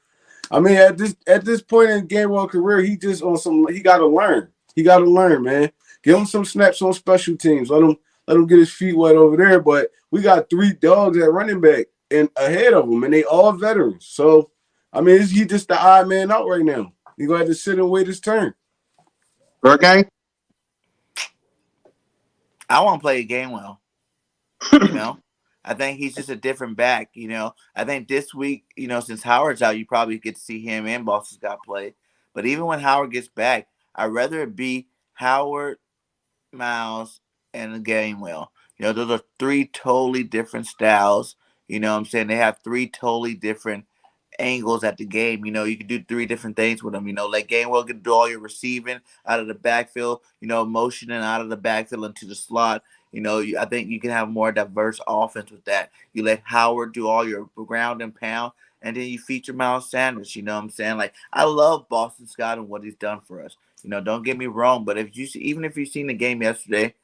Speaker 4: I mean, at this point in Gainwell career, he just on some. He got to learn. He got to learn, man. Give him some snaps on special teams. Let him get his feet wet over there. But we got 3 dogs at running back and ahead of him, and they all veterans. So, I mean, he just the odd man out right now. He gonna have to sit and wait his turn.
Speaker 2: Gang?
Speaker 6: I want to play a game well. You know, I think he's just a different back. You know, I think this week, you know, since Howard's out, you probably get to see him and Boston Scott play. But even when Howard gets back, I'd rather it be Howard, Miles, and Gainwell. You know, those are 3 totally different styles. You know what I'm saying? They have 3 totally different angles at the game. You know, you can do 3 different things with them. You know, like Gainwell can do all your receiving out of the backfield, you know, motioning out of the backfield into the slot. You know, I think you can have more diverse offense with that. You let Howard do all your ground and pound, and then you feature Miles Sanders. You know what I'm saying? Like, I love Boston Scott and what he's done for us. You know, don't get me wrong, but even if you've seen the game yesterday,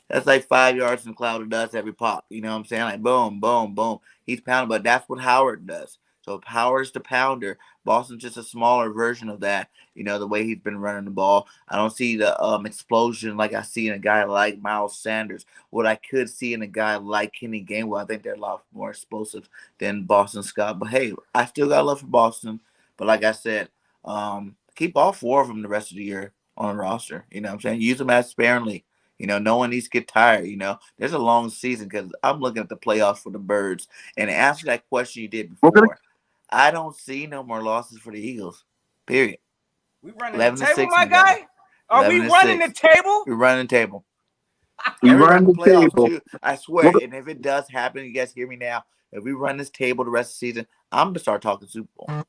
Speaker 6: that's like 5 yards in a cloud of dust every pop. You know what I'm saying? Like boom, boom, boom. He's pounding, but that's what Howard does. So if Howard's the pounder, Boston's just a smaller version of that. You know, the way he's been running the ball. I don't see the explosion like I see in a guy like Miles Sanders. What I could see in a guy like Kenny Gainwell, I think they're a lot more explosive than Boston Scott. But hey, I still got love for Boston. But like I said, keep all 4 of them the rest of the year on the roster. You know what I'm saying? Use them as sparingly. You know, no one needs to get tired. You know, there's a long season because I'm looking at the playoffs for the Birds. And to answer that question you did
Speaker 2: Okay.
Speaker 6: before, I don't see no more losses for the Eagles. Period.
Speaker 1: We running the
Speaker 6: 11 to
Speaker 1: table,
Speaker 6: 6,
Speaker 1: my
Speaker 6: my guy.
Speaker 1: guy? Are we
Speaker 6: 11 to
Speaker 1: running the
Speaker 6: 6.
Speaker 1: table?
Speaker 6: We're running the table.
Speaker 2: We
Speaker 6: And we're
Speaker 2: run
Speaker 6: running
Speaker 2: the
Speaker 6: the playoffs
Speaker 2: table.
Speaker 6: too. I swear.
Speaker 2: Okay.
Speaker 6: And if it does happen, you guys hear me now. If we run this table the rest of the season, I'm gonna start talking Super Bowl.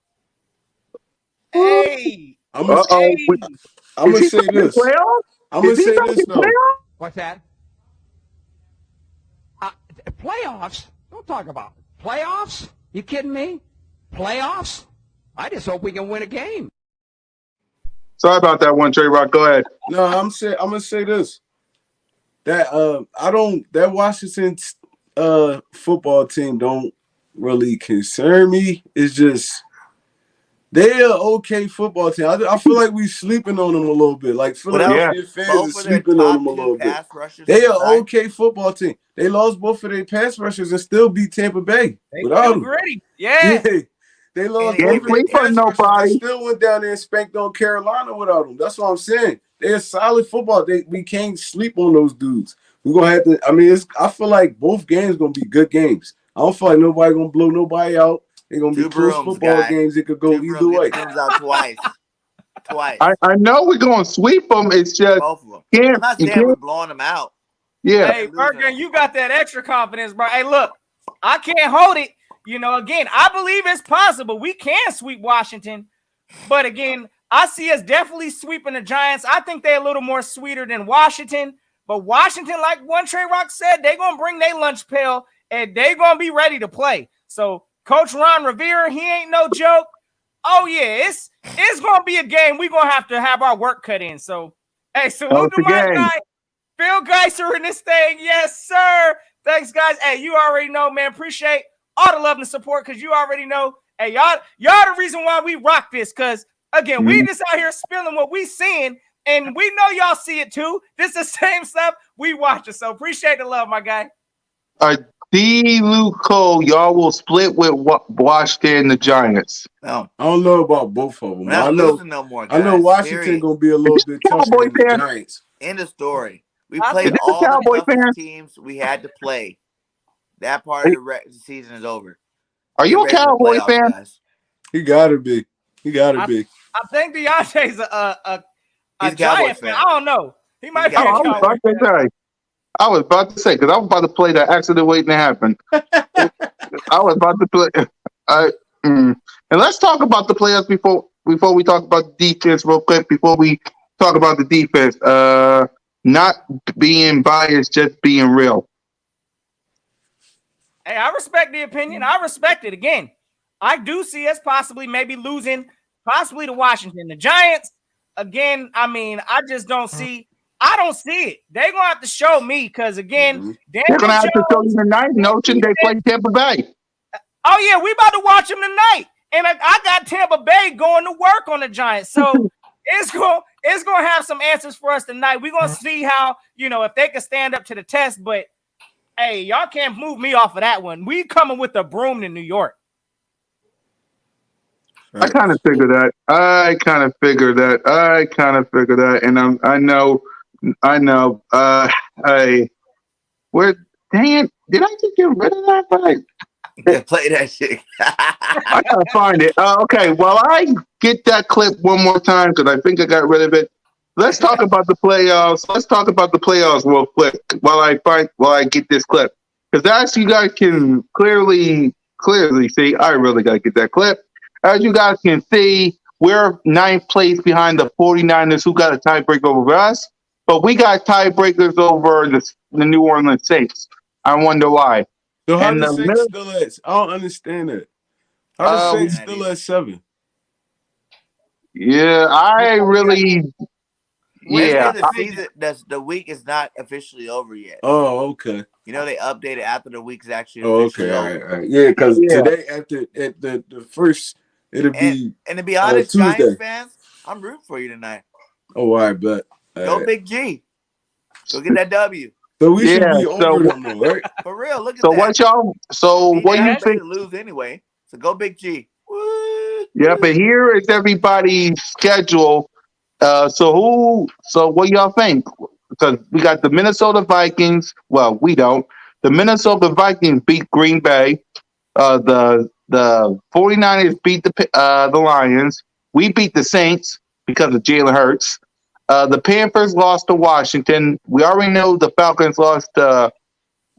Speaker 1: Hey,
Speaker 4: I'm gonna
Speaker 2: Uh-oh.
Speaker 1: hey.
Speaker 4: I'm
Speaker 2: Is
Speaker 4: gonna
Speaker 2: he
Speaker 4: say
Speaker 2: talking
Speaker 4: this.
Speaker 2: playoffs?
Speaker 4: I'm gonna
Speaker 2: Is he
Speaker 4: say
Speaker 2: talking
Speaker 4: this though.
Speaker 2: playoffs?
Speaker 7: What's that? Playoffs? Don't talk about playoffs. You kidding me? Playoffs? I just hope we can win a game.
Speaker 2: Sorry about that one, Trey Rock. Go ahead.
Speaker 4: No, I'm gonna say this. That that Washington football team don't really concern me. It's just they're an okay football team. I feel like we sleeping on them a little bit. Like
Speaker 2: Yeah.
Speaker 4: Philadelphia fans are
Speaker 6: Both of their
Speaker 4: sleeping on them
Speaker 6: top
Speaker 4: a
Speaker 6: 2
Speaker 4: little bit.
Speaker 6: pass rushers.
Speaker 4: They are
Speaker 6: combined.
Speaker 4: okay football team. They lost both of their pass rushers and still beat Tampa Bay
Speaker 1: They
Speaker 4: without
Speaker 1: feel
Speaker 4: them.
Speaker 1: gritty. Yeah.
Speaker 4: Yeah. They lost
Speaker 6: And
Speaker 4: both
Speaker 2: Can't
Speaker 4: of their
Speaker 2: sleep on
Speaker 4: pass rushers and
Speaker 2: nobody.
Speaker 4: still went down there and spanked on Carolina without them. That's what I'm saying. They're solid football. We can't sleep on those dudes. We're gonna have to. I mean, I feel like both games gonna be good games. I don't feel like nobody gonna blow nobody out. They're gonna be
Speaker 6: 2
Speaker 4: close
Speaker 6: brooms,
Speaker 4: football
Speaker 6: guy.
Speaker 4: games. It could go
Speaker 6: 2
Speaker 4: either
Speaker 6: brooms.
Speaker 4: way.
Speaker 6: Get the brooms out twice. Twice.
Speaker 2: I know we're going to sweep them. It's just,
Speaker 6: Both of them.
Speaker 2: can't,
Speaker 6: I'm not
Speaker 2: you
Speaker 6: saying we're
Speaker 2: can't.
Speaker 6: blowing them out.
Speaker 2: Yeah.
Speaker 1: Hey, Bergen, you got that extra confidence, bro. Hey, look, I can't hold it. You know, again, I believe it's possible. We can sweep Washington. But again, I see us definitely sweeping the Giants. I think they're a little more sweeter than Washington. But Washington, like one Trey Rock said, they're going to bring their lunch pail and they're going to be ready to play. So Coach Ron Rivera, he ain't no joke. Oh, yeah, it's going to be a game. We're going to have our work cut in. So, hey, salute to my guy, Phil Geiser in this thing. Yes, sir. Thanks, guys. Hey, you already know, man. Appreciate all the love and support because you already know. Hey, y'all the reason why we rock this because, again, we just out here spilling what we seeing, and we know y'all see it too. This is the same stuff we watching. So appreciate the love, my guy.
Speaker 2: Luco, y'all will split with Washington and the Giants.
Speaker 6: No.
Speaker 4: I don't know about both of them.
Speaker 6: We're not losing no more, guys.
Speaker 4: I know Washington
Speaker 6: Period.
Speaker 4: gonna be a little bit tougher
Speaker 2: Cowboy
Speaker 4: than the
Speaker 2: fan?
Speaker 4: Giants.
Speaker 6: End of story. We
Speaker 1: I
Speaker 6: played
Speaker 2: think-
Speaker 6: all the
Speaker 2: Cowboy
Speaker 6: toughest
Speaker 2: fan?
Speaker 6: teams we had to play. That part of the season is over.
Speaker 2: Are you a
Speaker 6: Get ready for the
Speaker 2: Cowboy
Speaker 6: playoffs,
Speaker 2: fan?
Speaker 6: guys.
Speaker 4: He gotta be. He gotta be.
Speaker 1: I think Deontay's a
Speaker 6: He's a Cowboys
Speaker 1: Giant fan.
Speaker 6: fan.
Speaker 1: I don't know. He might be
Speaker 6: He's
Speaker 1: a
Speaker 6: a
Speaker 2: Oh,
Speaker 6: Cowboys
Speaker 1: Cowboy fan.
Speaker 2: I was about to say because I was about to play that accident waiting to happen. I was about to play. And let's talk about the playoffs before we talk about the defense real quick. Before we talk about the defense, not being biased, just being real.
Speaker 1: Hey, I respect the opinion. I respect it. Again, I do see us possibly maybe losing possibly to Washington. The Giants, again, I mean, I just don't see. I don't see it. They're gonna have to show me because again,
Speaker 2: They're
Speaker 1: Daniel
Speaker 2: gonna have to show you
Speaker 1: Jones.
Speaker 2: tonight. Notion they play Tampa Bay.
Speaker 1: Oh yeah, we about to watch them tonight, and I got Tampa Bay going to work on the Giants, so it's gonna have some answers for us tonight. We're gonna see how if they can stand up to the test. But hey, y'all can't move me off of that one. We coming with a broom to New York.
Speaker 2: I kind of figured that. And I know. Hey, where? Dang it! Did I just get rid of that? Right.
Speaker 6: Play that shit.
Speaker 2: I gotta find it. Okay, well, I get that clip one more time because I think I got rid of it. Let's talk about the playoffs. Let's talk about the playoffs real quick while I get this clip. Because as you guys can clearly see, I really gotta get that clip. As you guys can see, we're 9th place behind the 49ers, who got a tiebreaker over us. But we got tiebreakers over the New Orleans Saints. I wonder why.
Speaker 4: So how
Speaker 2: And
Speaker 4: the
Speaker 2: the
Speaker 4: Saints
Speaker 2: middle-
Speaker 4: still at? I don't understand that. How the Saints still at 7?
Speaker 2: Yeah, I really. Yeah,
Speaker 6: The season, the week is not officially over yet.
Speaker 4: Oh, okay.
Speaker 6: They updated after the week is actually
Speaker 4: Oh,
Speaker 6: officially
Speaker 4: okay.
Speaker 6: over.
Speaker 4: All right. Yeah, because
Speaker 2: Yeah.
Speaker 4: today at the first, it'll be
Speaker 6: And to be honest,
Speaker 4: Tuesday.
Speaker 6: Giants fans, I'm rooting for you tonight.
Speaker 4: Oh, all right, but
Speaker 6: Go Big G. Go get that W.
Speaker 4: So we should
Speaker 2: Yeah,
Speaker 4: be
Speaker 2: so-
Speaker 4: over them, though, right?
Speaker 6: For real, look at
Speaker 2: So
Speaker 6: that.
Speaker 2: what y'all? So
Speaker 6: Beat
Speaker 2: what do you
Speaker 6: Alabama
Speaker 2: think?
Speaker 6: to lose anyway. So go Big G. Woo.
Speaker 2: Yeah, but here is everybody's schedule. So what y'all think? Because we got the Minnesota Vikings. Well, we don't. The Minnesota Vikings beat Green Bay. The 49ers beat the Lions. We beat the Saints because of Jalen Hurts. The Panthers lost to Washington. We already know the Falcons lost.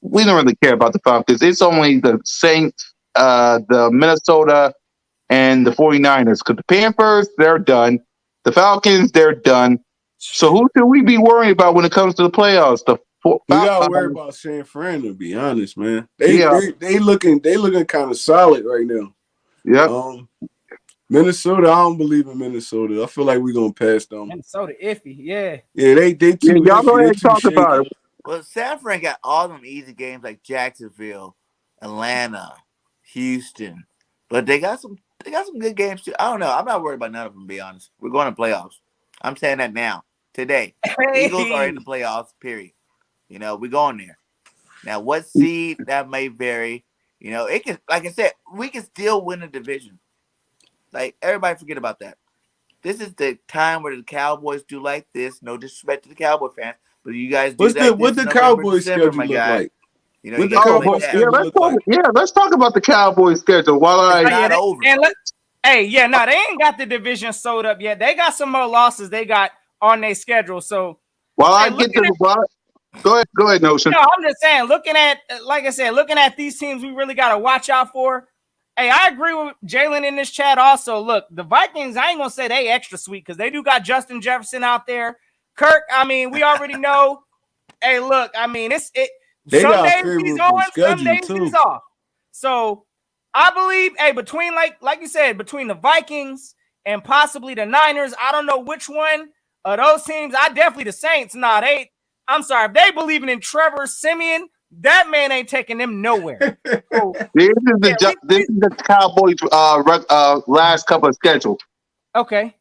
Speaker 2: We don't really care about the Falcons. It's only the Saints, the Minnesota, and the 49ers. Because the Panthers, they're done. The Falcons, they're done. So who should we be worrying about when it comes to the playoffs?
Speaker 4: We gotta worry about San Fran, to be honest, man. They looking kind of solid right now.
Speaker 2: Yeah.
Speaker 4: Minnesota, I don't believe in Minnesota. I feel like we're gonna pass them.
Speaker 1: Minnesota iffy, yeah.
Speaker 4: Yeah, they too.
Speaker 2: Yeah, y'all go
Speaker 4: iffy.
Speaker 2: ahead and talk about it.
Speaker 6: Well, San Fran got all them easy games like Jacksonville, Atlanta, Houston, but they got some good games too. I don't know. I'm not worried about none of them. To be honest, we're going to playoffs. I'm saying that now, today.
Speaker 1: Hey.
Speaker 6: Eagles are in the playoffs. Period. We're going there. Now, what seed that may vary. It can. Like I said, we can still win a division. Like everybody, forget about that. This is the time where the Cowboys do like this. No disrespect to the Cowboy fans, but you guys do
Speaker 4: What's the Cowboys schedule look like?
Speaker 6: You
Speaker 4: the
Speaker 6: gotta
Speaker 4: Cowboys
Speaker 6: play that.
Speaker 4: schedule
Speaker 2: Let's talk about the Cowboys schedule.
Speaker 6: It's not over.
Speaker 1: And they ain't got the division sold up yet. They got some more losses they got on their schedule. So
Speaker 2: go ahead, Notion.
Speaker 1: No, I'm just saying, looking at these teams we really got to watch out for. Hey, I agree with Jalen in this chat also. Look, the Vikings, I ain't going to say they extra sweet because they do got Justin Jefferson out there. Kirk, we already know. Hey, look, some days he's on, some days he's off. So I believe, between, like you said, between the Vikings and possibly the Niners, I don't know which one of those teams. Definitely the Saints. I'm sorry, if they believing in Trevor Siemian, that man ain't taking them nowhere. So,
Speaker 2: this is the Cowboys' last couple of schedules.
Speaker 1: Okay,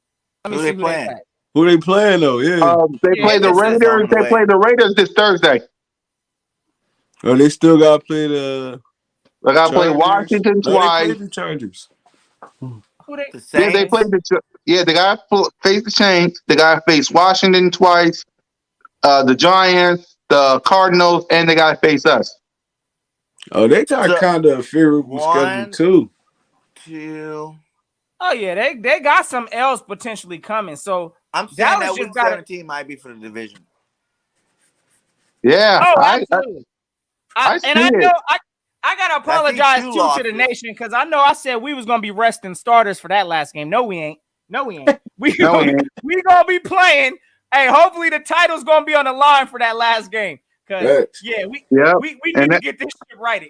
Speaker 1: let me
Speaker 6: Who
Speaker 1: see
Speaker 6: they playing?
Speaker 4: Who they playing though? Yeah.
Speaker 2: They play the Raiders. They play the Raiders this Thursday.
Speaker 4: Oh, they still got to play the.
Speaker 2: They got to play Washington twice.
Speaker 4: They play the Chargers.
Speaker 6: The Saints?
Speaker 2: They play they got to face the Saints. They got to face Washington twice. The Giants, the Cardinals, and they got to face us.
Speaker 4: Oh, they got kind of a favorable schedule too.
Speaker 6: 2.
Speaker 1: Oh yeah, they got some L's potentially coming. So
Speaker 6: I'm saying that week 17 might be for the division.
Speaker 2: Yeah.
Speaker 1: Oh, absolutely. I gotta apologize to the nation because I know I said we was gonna be resting starters for that last game. No, we ain't. We gonna be playing. Hey, hopefully the title's gonna be on the line for that last game. Cause we need to get this shit righted.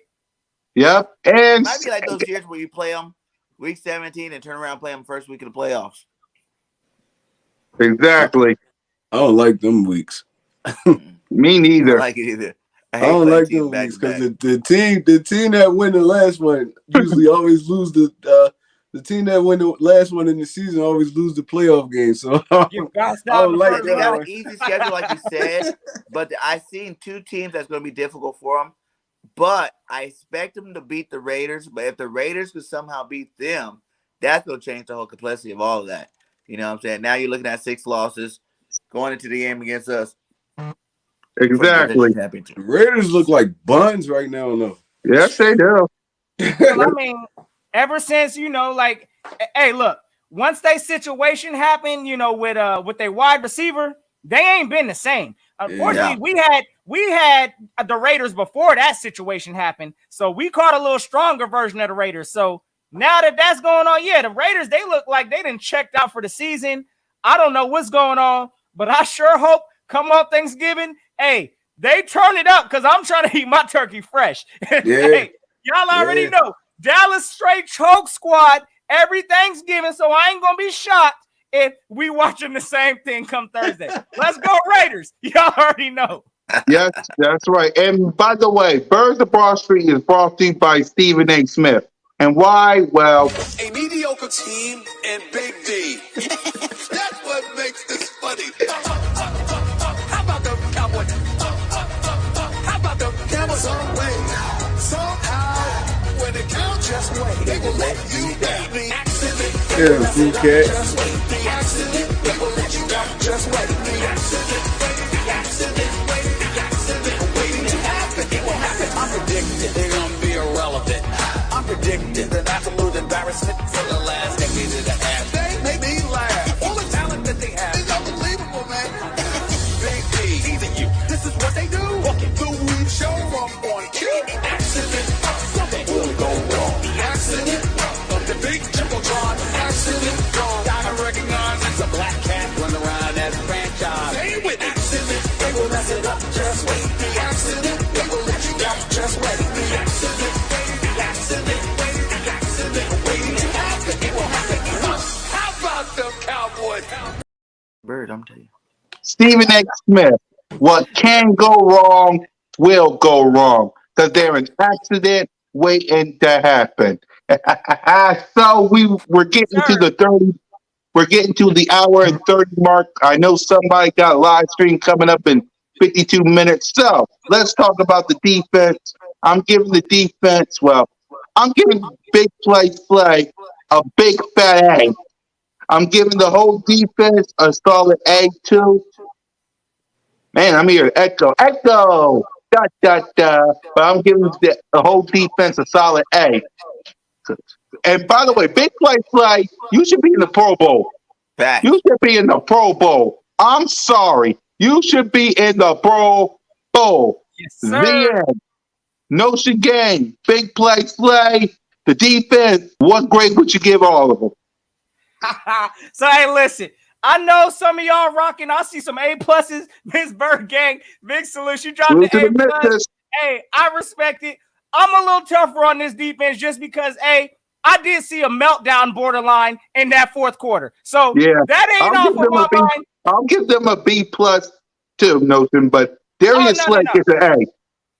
Speaker 2: Yep. And
Speaker 6: it might be like those years where you play them week 17 and turn around and play them first week of the playoffs.
Speaker 2: Exactly.
Speaker 4: I don't like them weeks.
Speaker 2: Me
Speaker 6: I don't
Speaker 2: neither.
Speaker 6: like it either. I
Speaker 4: I
Speaker 6: hate
Speaker 4: don't
Speaker 6: playing
Speaker 4: like
Speaker 6: teams
Speaker 4: those
Speaker 6: back
Speaker 4: weeks
Speaker 6: to
Speaker 4: because
Speaker 6: back.
Speaker 4: the team that win the last one usually always lose the team that win the last one in the season always lose the playoff game. So
Speaker 1: Get bounced
Speaker 4: I
Speaker 1: out in
Speaker 4: don't
Speaker 1: the
Speaker 4: like
Speaker 1: first
Speaker 6: They got
Speaker 4: that
Speaker 6: an
Speaker 1: round.
Speaker 4: one.
Speaker 6: easy schedule, like you said, but I seen two teams that's going to be difficult for them. But I expect them to beat the Raiders. But if the Raiders could somehow beat them, that's going to change the whole complexity of all of that. You know what I'm saying? Now you're looking at 6 losses going into the game against us for the
Speaker 2: Exactly.
Speaker 6: division championship.
Speaker 4: The Raiders look like buns right now, though.
Speaker 2: Yes, they do.
Speaker 1: Well, I mean, ever since like, hey, look, once they situation happened, with their wide receiver, they ain't been the same. Unfortunately,
Speaker 6: Yeah.
Speaker 1: we had the Raiders before that situation happened, so we caught a little stronger version of the Raiders. So now that that's going on, yeah, the Raiders, they look like they done checked out for the season. I don't know what's going on, but I sure hope come on Thanksgiving, hey, they turn it up because I'm trying to eat my turkey fresh.
Speaker 4: Yeah,
Speaker 1: Hey, y'all already
Speaker 4: yeah.
Speaker 1: know Dallas straight choke squad every Thanksgiving, so I ain't gonna be shocked if we watching the same thing come Thursday. Let's go Raiders. Y'all already know.
Speaker 2: Yes, that's right. And by the way, Birds of Broad Street is brought to you by Stephen A. Smith. And why? Well,
Speaker 3: A mediocre team and Big D. That's what makes this funny. How about the Cowboys? How about the Cowboys? Some way, somehow, when they count just wait, they will let you down. The accident, they will mess it up.
Speaker 4: Okay.
Speaker 3: Just wait. The accident, they will let you down. Just wait. The accident, the accident, the accident, waiting to happen. It will happen. I'm predicting they're gonna be irrelevant. I'm predicting an absolute embarrassment for the last decade and a half. They make me laugh. All the talent that they have is unbelievable, man. Big D, even you. This is what they do. The weed show up on cue. Accident, something will go wrong. The accident of the big Jumbotron. Accident, gotta recognize it's a black cat running around that franchise. Say with accident, they will mess it up. Just wait. The accident, they will let you down. Just wait. The accident, the accident, the accident, waiting to happen. It will happen. How about the Cowboys?
Speaker 6: Bird, I'm telling you.
Speaker 2: Stephen A. Smith, what can go wrong will go wrong because they're an accident waiting to happen. So we're getting to
Speaker 1: Sir.
Speaker 2: the 30. We're getting to the hour and 30 mark. I know somebody got a live stream coming up in 52 minutes. So let's talk about the defense. I'm giving the defense, well, I'm giving big play a big fat A. I'm giving the whole defense a solid A too. Man, I'm here. Echo. Da. But I'm giving the whole defense a solid A. And by the way, big play, you should be in the Pro Bowl.
Speaker 6: Facts.
Speaker 2: You should be in the Pro Bowl. I'm sorry. You should be in the Pro Bowl.
Speaker 1: Yes,
Speaker 2: The
Speaker 1: sir.
Speaker 2: end. No game. Big play. The defense. What grade would you give all of them?
Speaker 1: So hey, listen. I know some of y'all rocking. I see some A pluses. Miss Bird Gang, big salute. You dropped
Speaker 2: Salute
Speaker 1: the
Speaker 2: to
Speaker 1: A
Speaker 2: the
Speaker 1: plus.
Speaker 2: missus.
Speaker 1: Hey, I respect it. I'm a little tougher on this defense just because, hey, I did see a meltdown borderline in that fourth quarter. So
Speaker 2: Yeah.
Speaker 1: that ain't
Speaker 2: I'll
Speaker 1: off
Speaker 2: give
Speaker 1: of
Speaker 2: them a
Speaker 1: my
Speaker 2: B.
Speaker 1: mind.
Speaker 2: I'll give them a B plus too, Notion. But
Speaker 1: Oh,
Speaker 2: Darius
Speaker 1: no.
Speaker 2: Slake is an A.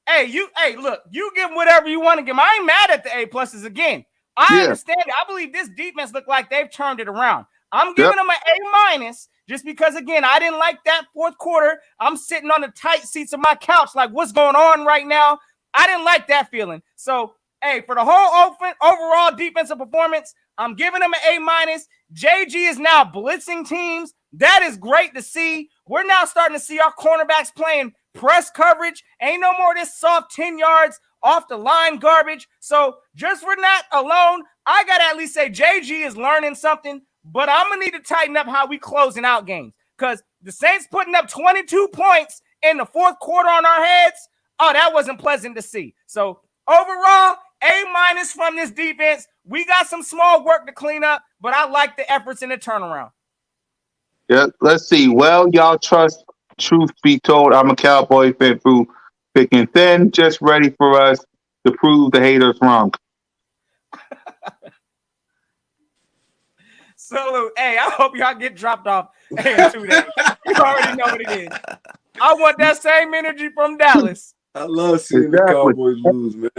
Speaker 1: Hey, look, you give whatever you want to give. I ain't mad at the A pluses again. I
Speaker 2: Yeah.
Speaker 1: understand it. I believe this defense looked like they've turned it around. I'm
Speaker 2: Yep.
Speaker 1: giving them an A minus just because, again, I didn't like that fourth quarter. I'm sitting on the tight seats of my couch like, what's going on right now? I didn't like that feeling. So, hey, for the whole overall defensive performance, I'm giving them an A minus. JG is now blitzing teams. That is great to see. We're now starting to see our cornerbacks playing press coverage. Ain't no more of this soft 10 yards off the line garbage. So just for that alone, I got to at least say JG is learning something, but I'm going to need to tighten up how we closing out games because the Saints putting up 22 points in the fourth quarter on our heads. Oh, that wasn't pleasant to see. So overall, A minus from this defense. We got some small work to clean up, but I like the efforts in the turnaround.
Speaker 2: Yeah, let's see. Well, y'all trust, truth be told, I'm a Cowboy fan through thick and thin, just ready for us to prove the haters wrong.
Speaker 1: Salute. Hey, I hope y'all get dropped off in 2 days. You already know what it is. I want that same energy from Dallas.
Speaker 4: I love seeing the
Speaker 2: Exactly.
Speaker 4: Cowboys lose, man.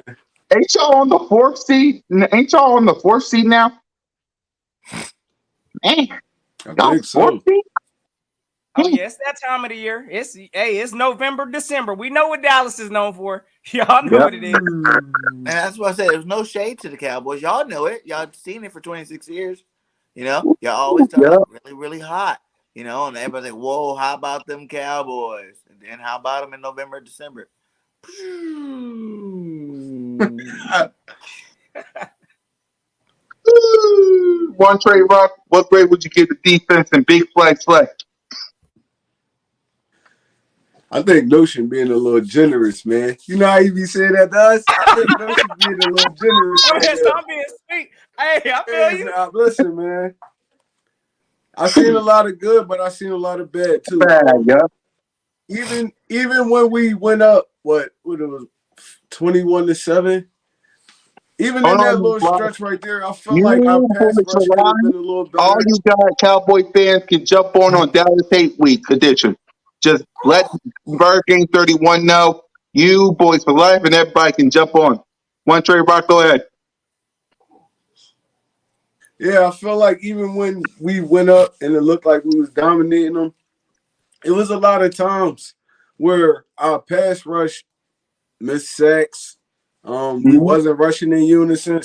Speaker 2: Ain't y'all on the fourth seed? Ain't y'all on the fourth seed now? Man,
Speaker 4: I
Speaker 2: y'all
Speaker 4: think
Speaker 2: fourth
Speaker 4: so.
Speaker 2: seed?
Speaker 1: Oh yeah, it's that time of the year. It's November, December. We know what Dallas is known for. Y'all know
Speaker 2: Yep.
Speaker 1: what it is.
Speaker 6: And that's why I said there's no shade to the Cowboys. Y'all know it. Y'all seen it for 26 years. You know, y'all always start
Speaker 2: Yep.
Speaker 6: out really, really hot. You know, and everybody's like, "Whoa, how about them Cowboys?" And then how about them in November, December?
Speaker 2: One trade rock. What grade would you give the defense and big play play?
Speaker 4: I think Notion being a little generous, man. You know how you be saying that to us? I think Notion being a little generous
Speaker 1: Go
Speaker 4: right
Speaker 1: ahead,
Speaker 4: there.
Speaker 1: stop being sweet. Hey, I feel
Speaker 4: And,
Speaker 1: you.
Speaker 4: listen, man. I seen a lot of good, but I seen a lot of bad too.
Speaker 2: Bad, yeah.
Speaker 4: Even when we went up, what it was 21-7. Even
Speaker 2: Hold
Speaker 4: in that
Speaker 2: on,
Speaker 4: little
Speaker 2: Rock.
Speaker 4: stretch right there, I felt like our
Speaker 2: You
Speaker 4: pass
Speaker 2: boys
Speaker 4: rush could have
Speaker 2: alive?
Speaker 4: been a little
Speaker 2: All
Speaker 4: better.
Speaker 2: you got Cowboy fans can jump on Dallas Hate Week edition. Just let Bird Game 31 know. You boys for life, and everybody can jump on. One trade rock, go ahead.
Speaker 4: Yeah, I felt like even when we went up and it looked like we was dominating them, it was a lot of times where our pass rush missed sacks. We
Speaker 2: Mhm.
Speaker 4: wasn't rushing in unison.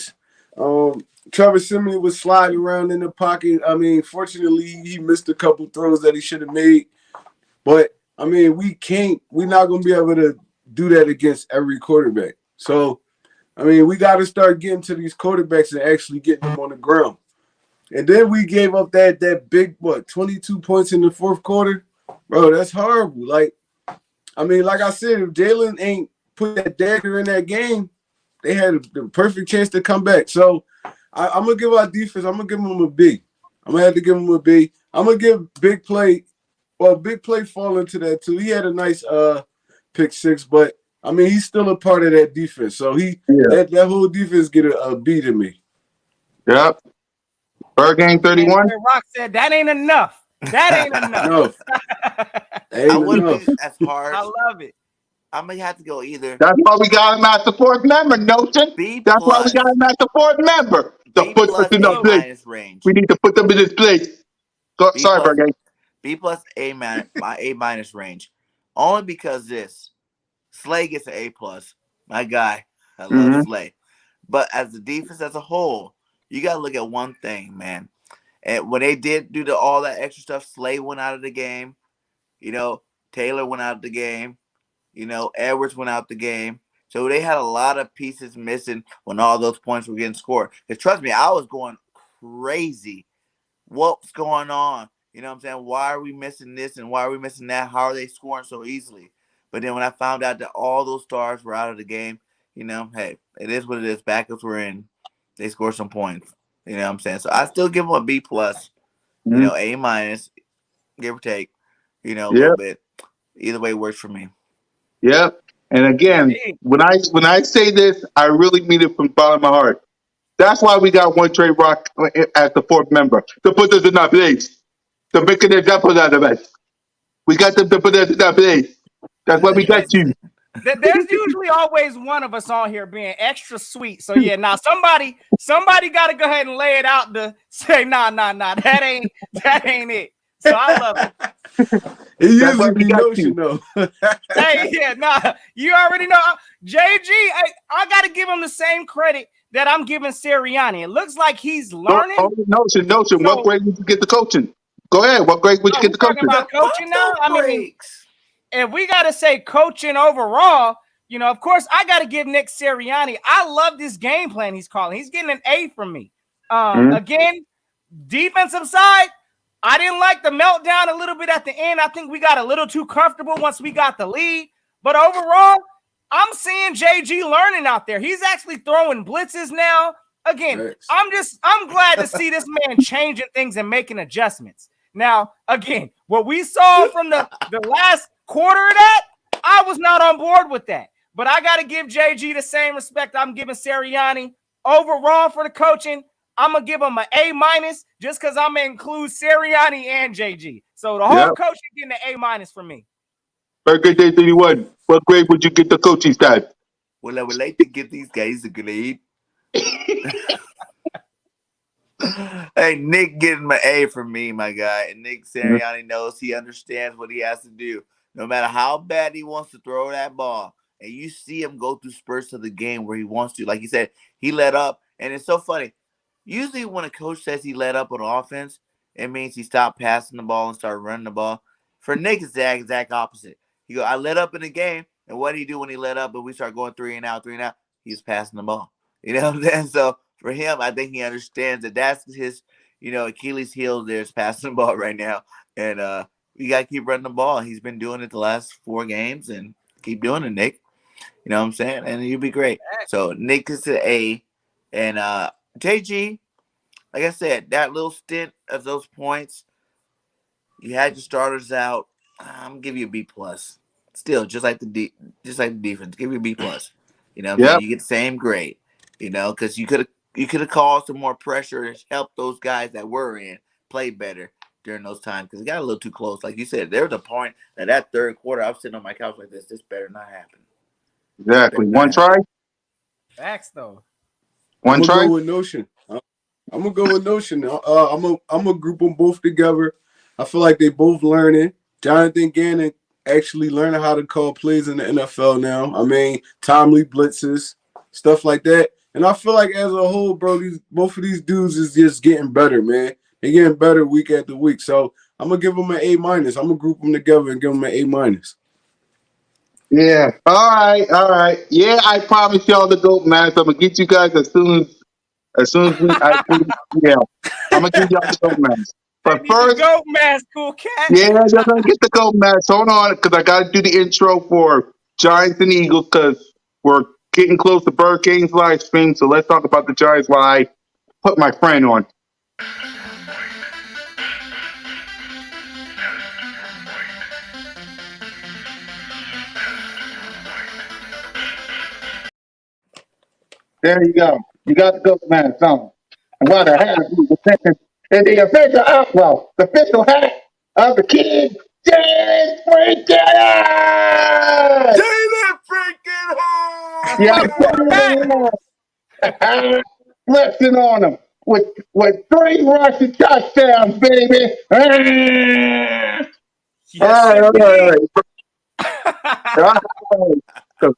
Speaker 4: Trevor Simeon was sliding around in the pocket. I mean, fortunately, he missed a couple throws that he should have made. But I mean, we're not gonna be able to do that against every quarterback. So I mean, we got to start getting to these quarterbacks and actually getting them on the ground. And then we gave up that big 22 points in the fourth quarter, bro. That's horrible. Like, I mean, like I said, if Jalen ain't put that dagger in that game, they had the perfect chance to come back. So I'm gonna give our defense. I'm gonna give them a B. I'm gonna have to give them a B. I'm gonna give big play. Well, big play fall into that too. He had a nice pick six, but I mean he's still a part of that defense. So
Speaker 2: Yeah.
Speaker 4: that whole defense get a B to me.
Speaker 2: Yep. Bird Game
Speaker 1: And
Speaker 2: 31.
Speaker 1: Rock said that ain't enough. That ain't enough.
Speaker 4: No,
Speaker 6: I
Speaker 4: ain't
Speaker 6: wouldn't
Speaker 4: enough.
Speaker 6: be as
Speaker 1: I
Speaker 6: harsh.
Speaker 1: love it.
Speaker 6: I'm gonna have to go either
Speaker 2: That's why we got him as the fourth member, Notion.
Speaker 6: B
Speaker 2: That's why we got
Speaker 6: plus,
Speaker 2: him as the fourth member. To
Speaker 6: B
Speaker 2: put us
Speaker 6: plus,
Speaker 2: in the
Speaker 6: A
Speaker 1: Absolutely.
Speaker 2: place.
Speaker 6: minus
Speaker 2: We
Speaker 6: range.
Speaker 2: need to put them in this place.
Speaker 6: B
Speaker 2: Sorry,
Speaker 6: plus,
Speaker 2: Bird Game.
Speaker 6: B plus, my A minus range. Only because this Slay gets an A plus. My guy, I love
Speaker 2: Mm-hmm.
Speaker 6: Slay. But as the defense as a whole, you gotta look at one thing, man. And when they did do all that extra stuff, Slay went out of the game. You know, Taylor went out of the game. You know, Edwards went out the game. So they had a lot of pieces missing when all those points were getting scored. Because trust me, I was going crazy. What's going on? You know what I'm saying? Why are we missing this and why are we missing that? How are they scoring so easily? But then when I found out that all those stars were out of the game, you know, hey, it is what it is. Backups were in. They scored some points. You know what I'm saying? So I still give them a B plus, you
Speaker 2: Mm-hmm.
Speaker 6: know, A minus, give or take, you know, a little
Speaker 2: Yep.
Speaker 6: bit. Either way works for me.
Speaker 2: Yep. And again,
Speaker 1: Indeed.
Speaker 2: when I say this, I really mean it from the bottom of my heart. That's why we got one trade rock as the fourth member to put us in that place, to make an example out of us. We got them to put us in that place. That's why we got you.
Speaker 1: There's usually always one of us on here being extra sweet. So yeah, now somebody got to go ahead and lay it out to say, nah, that ain't it. So I love it.
Speaker 4: It
Speaker 2: That's why
Speaker 4: usually
Speaker 2: we
Speaker 4: be
Speaker 2: got
Speaker 4: Notion
Speaker 2: you.
Speaker 4: though.
Speaker 1: Hey, yeah, nah, you already know. JG, I got to give him the same credit that I'm giving Sirianni. It looks like he's learning.
Speaker 2: Notion. What
Speaker 1: So,
Speaker 2: grade would you get the coaching? Go ahead. What grade would you
Speaker 1: oh,
Speaker 2: get
Speaker 1: we
Speaker 2: the
Speaker 1: talking
Speaker 2: coaching?
Speaker 1: about
Speaker 6: The
Speaker 1: coaching now?
Speaker 6: bottom
Speaker 1: I mean,
Speaker 6: breaks.
Speaker 1: if we got to say coaching overall, you know, of course, I got to give Nick Sirianni. I love this game plan he's calling. He's getting an A from me.
Speaker 2: Mm-hmm.
Speaker 1: Again, defensive side, I didn't like the meltdown a little bit at the end. I think we got a little too comfortable once we got the lead. But overall, I'm seeing JG learning out there. He's actually throwing blitzes now. Again,
Speaker 4: Thanks.
Speaker 1: I'm glad to see this man changing things and making adjustments. Now, again, what we saw from the last quarter of that, I was not on board with that. But I got to give JG the same respect I'm giving Sirianni. Overall for the coaching, I'm gonna give him an A minus just because I'm gonna include Sirianni and JG. So the whole
Speaker 2: Yep.
Speaker 1: coach is getting an A minus from me.
Speaker 2: Birthday Day 31. What grade would you get the coaching staff?
Speaker 6: Well, I would like to give these guys a grade. Hey, Nick getting my A from me, my guy. And Nick Sirianni knows he understands what he has to do. No matter how bad he wants to throw that ball, and you see him go through spurts of the game where he wants to. Like he said, he let up. And it's so funny. Usually when a coach says he let up on offense, it means he stopped passing the ball and started running the ball. For Nick, it's the exact opposite. He go, I let up in the game, and what did he do when he let up and we start going 3-and-out? He's passing the ball. You know what I'm saying? So for him, I think he understands that that's his, Achilles heel there is passing the ball right now. And we got to keep running the ball. He's been doing it the last 4 games, and keep doing it, Nick. You know what I'm saying? And you'll be great. So Nick is an A. And JG, like I said, that little stint of those points, you had your starters out. I'm gonna give you a B plus. Still, just like the defense, give you a B plus. You know what I'm saying? You get the same grade. Because you could have caused some more pressure and helped those guys that were in play better during those times because it got a little too close. Like you said, there was a point that third quarter, I was sitting on my couch like this. This better not happen.
Speaker 2: Exactly. One try.
Speaker 1: Facts though.
Speaker 2: One
Speaker 4: I'm gonna
Speaker 2: try.
Speaker 4: go with Notion. I'm gonna go with Notion. I'm gonna group them both together. I feel like they both learning. Jonathan Gannon actually learning how to call plays in the NFL now. I mean, timely blitzes, stuff like that. And I feel like as a whole, bro, both of these dudes is just getting better, man. They're getting better week after week. So I'm gonna give them an A minus. I'm gonna group them together and give them an A minus.
Speaker 2: Yeah. All right. Yeah, I promise y'all the GOAT match. I'm gonna get you guys as soon as yeah. I'm gonna give y'all the GOAT match.
Speaker 1: I
Speaker 2: But
Speaker 1: need the
Speaker 2: first,
Speaker 1: goat mask, cool cat.
Speaker 2: yeah, you're gonna get the GOAT match. Hold on, because I gotta do the intro for Giants and Eagles because we're getting close to Bird King's live stream. So let's talk about the Giants while I put my friend on. There you go. You got the GOAT match on. And what I have is the official outlaw, the official hat of the kid, Jalen freaking
Speaker 6: Jalen freaking
Speaker 1: That's
Speaker 2: Yeah,
Speaker 1: my
Speaker 2: put
Speaker 1: quarterback.
Speaker 2: it flexing on him with 3 rushing touchdowns, baby.
Speaker 1: Yes, indeed.
Speaker 2: All right. So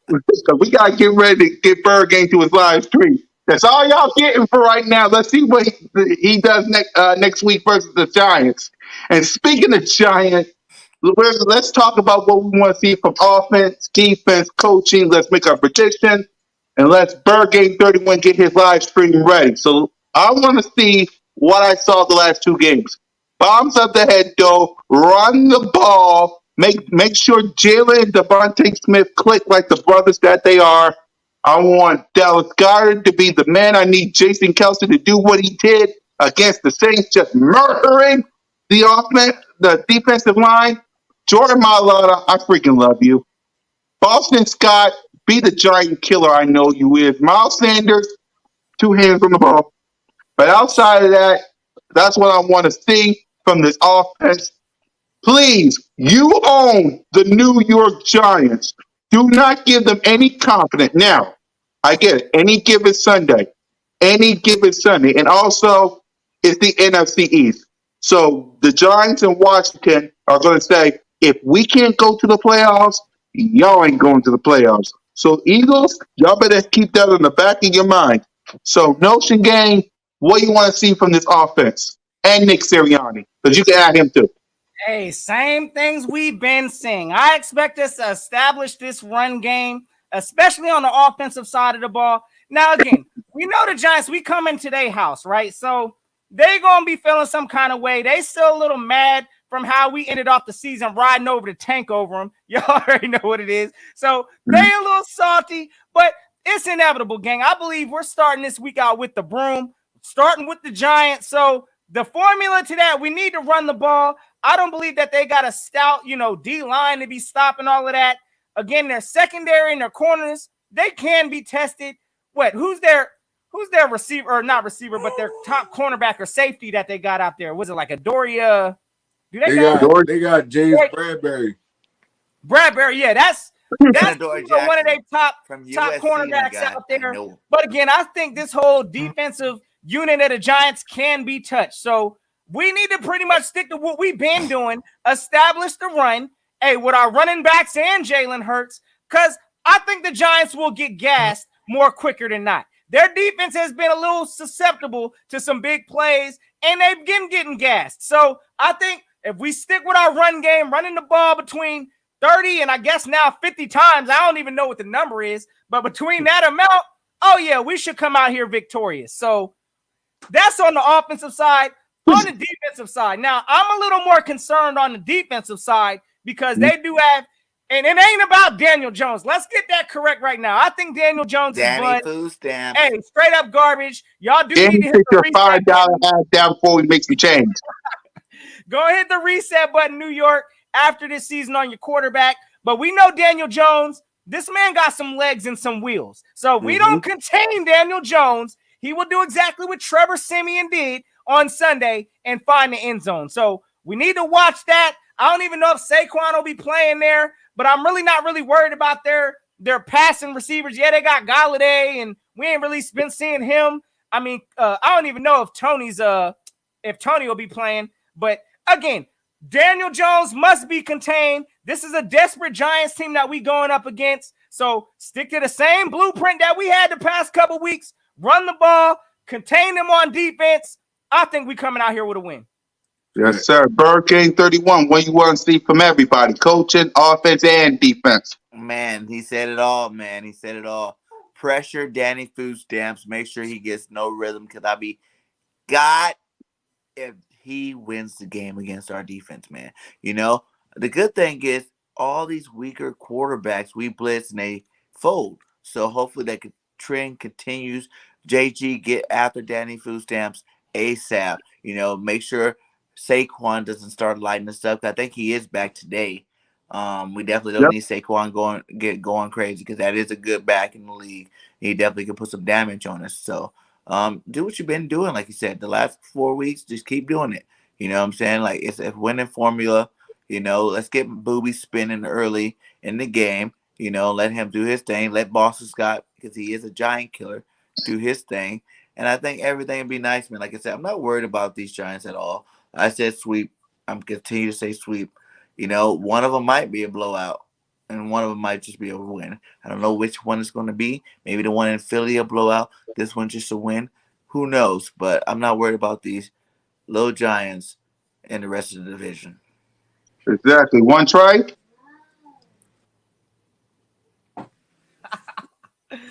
Speaker 2: we gotta get ready to get Bird Game to his live stream. That's all y'all getting for right now. Let's see what he does next week versus the Giants. And speaking of Giants, let's talk about what we want to see from offense, defense, coaching. Let's make our prediction, and let's Bird Game 31 get his live stream ready. So I want to see what I saw the last 2 games. Bombs up the head, though. Run the ball. Make sure Jalen and Devontae Smith click like the brothers that they are. I want Dallas Goddard to be the man. I need Jason Kelsey to do what he did against the Saints, just murdering the defensive line. Jordan Mailata, I freaking love you. Boston Scott, be the giant killer I know you is. Miles Sanders, 2 hands on the ball. But outside of that, that's what I want to see from this offense. Please, you own the New York Giants. Do not give them any confidence. Now, I get it. Any given Sunday. Any given Sunday. And also, it's the NFC East. So the Giants and Washington are going to say, if we can't go to the playoffs, y'all ain't going to the playoffs. So Eagles, y'all better keep that in the back of your mind. So Notion Gang, what do you want to see from this offense? And Nick Sirianni, because you can add him too.
Speaker 1: Hey, same things we've been seeing. I expect us to establish this run game, especially on the offensive side of the ball. Now, again, we know the Giants, we come into their house, right? So they going to be feeling some kind of way. They still a little mad from how we ended off the season riding over the tank over them. Y'all already know what it is. So they a little salty, but it's inevitable, gang. I believe we're starting this week out with the broom, starting with the Giants. So the formula to that, we need to run the ball. I don't believe that they got a stout, D-line to be stopping all of that. Again, their secondary and their corners, they can be tested. Who's their receiver, or not receiver, but their top cornerback or safety that they got out there? Was it like a Doria?
Speaker 4: They got James Bradbury.
Speaker 1: Bradbury, yeah, that's
Speaker 6: Adore
Speaker 1: one of their
Speaker 6: Jackson
Speaker 1: top
Speaker 6: from USC,
Speaker 1: cornerbacks
Speaker 6: guy.
Speaker 1: out
Speaker 6: I
Speaker 1: there.
Speaker 6: know.
Speaker 1: But again, I think this whole defensive unit of the Giants can be touched. So we need to pretty much stick to what we've been doing, establish the run, with our running backs and Jalen Hurts, because I think the Giants will get gassed more quicker than not. Their defense has been a little susceptible to some big plays, and they've been getting gassed. So I think if we stick with our run game, running the ball between 30 and I guess now 50 times, I don't even know what the number is, but between that amount, oh yeah, we should come out here victorious. So that's on the offensive side. On the defensive side, now I'm a little more concerned on the defensive side because they do have, and it ain't about Daniel Jones. Let's get that correct right now. I think Daniel Jones is
Speaker 6: Danny Food Stamps.
Speaker 1: Hey, straight up garbage. Y'all do
Speaker 2: Then
Speaker 1: need to
Speaker 2: you
Speaker 1: hit
Speaker 2: take
Speaker 1: the
Speaker 2: your
Speaker 1: reset
Speaker 2: $5
Speaker 1: button.
Speaker 2: half down before we make some change.
Speaker 1: Go hit the reset button, New York, after this season on your quarterback. But we know Daniel Jones, this man got some legs and some wheels. So if we don't contain Daniel Jones, he will do exactly what Trevor Siemian did on Sunday and find the end zone. So we need to watch that. I don't even know if Saquon will be playing there, but I'm really not really worried about their passing receivers. Yeah, they got Galladay, and we ain't really been seeing him. I mean, I don't even know if Tony will be playing. But again, Daniel Jones must be contained. This is a desperate Giants team that we going up against. So stick to the same blueprint that we had the past couple weeks. Run the ball, contain them on defense. I think we coming out here with a win.
Speaker 2: Yes, sir. Bird King 31. What you want to see from everybody? Coaching, offense, and defense.
Speaker 6: Man, he said it all, man. He said it all. Pressure Danny Food Stamps. Make sure he gets no rhythm because I be God if he wins the game against our defense, man. You know, the good thing is all these weaker quarterbacks, we blitz and they fold. So hopefully that trend continues. JG get after Danny Food Stamps ASAP. You know, make sure Saquon doesn't start lighting us up. I think he is back today. We definitely don't need Saquon going crazy because that is a good back in the league. He definitely can put some damage on us. So do what you've been doing, like you said, the last 4 weeks. Just keep doing it. You know what I'm saying? Like it's a winning formula. You know, let's get Booby spinning early in the game. You know, let him do his thing. Let Boston Scott, because he is a giant killer, do his thing. And I think everything will be nice, man. Like I said, I'm not worried about these Giants at all. I said sweep. I'm continue to say sweep. You know, one of them might be a blowout, and one of them might just be a win. I don't know which one it's going to be. Maybe the one in Philly a blowout. This one just a win. Who knows? But I'm not worried about these little Giants and the rest of the division.
Speaker 2: Exactly. One try.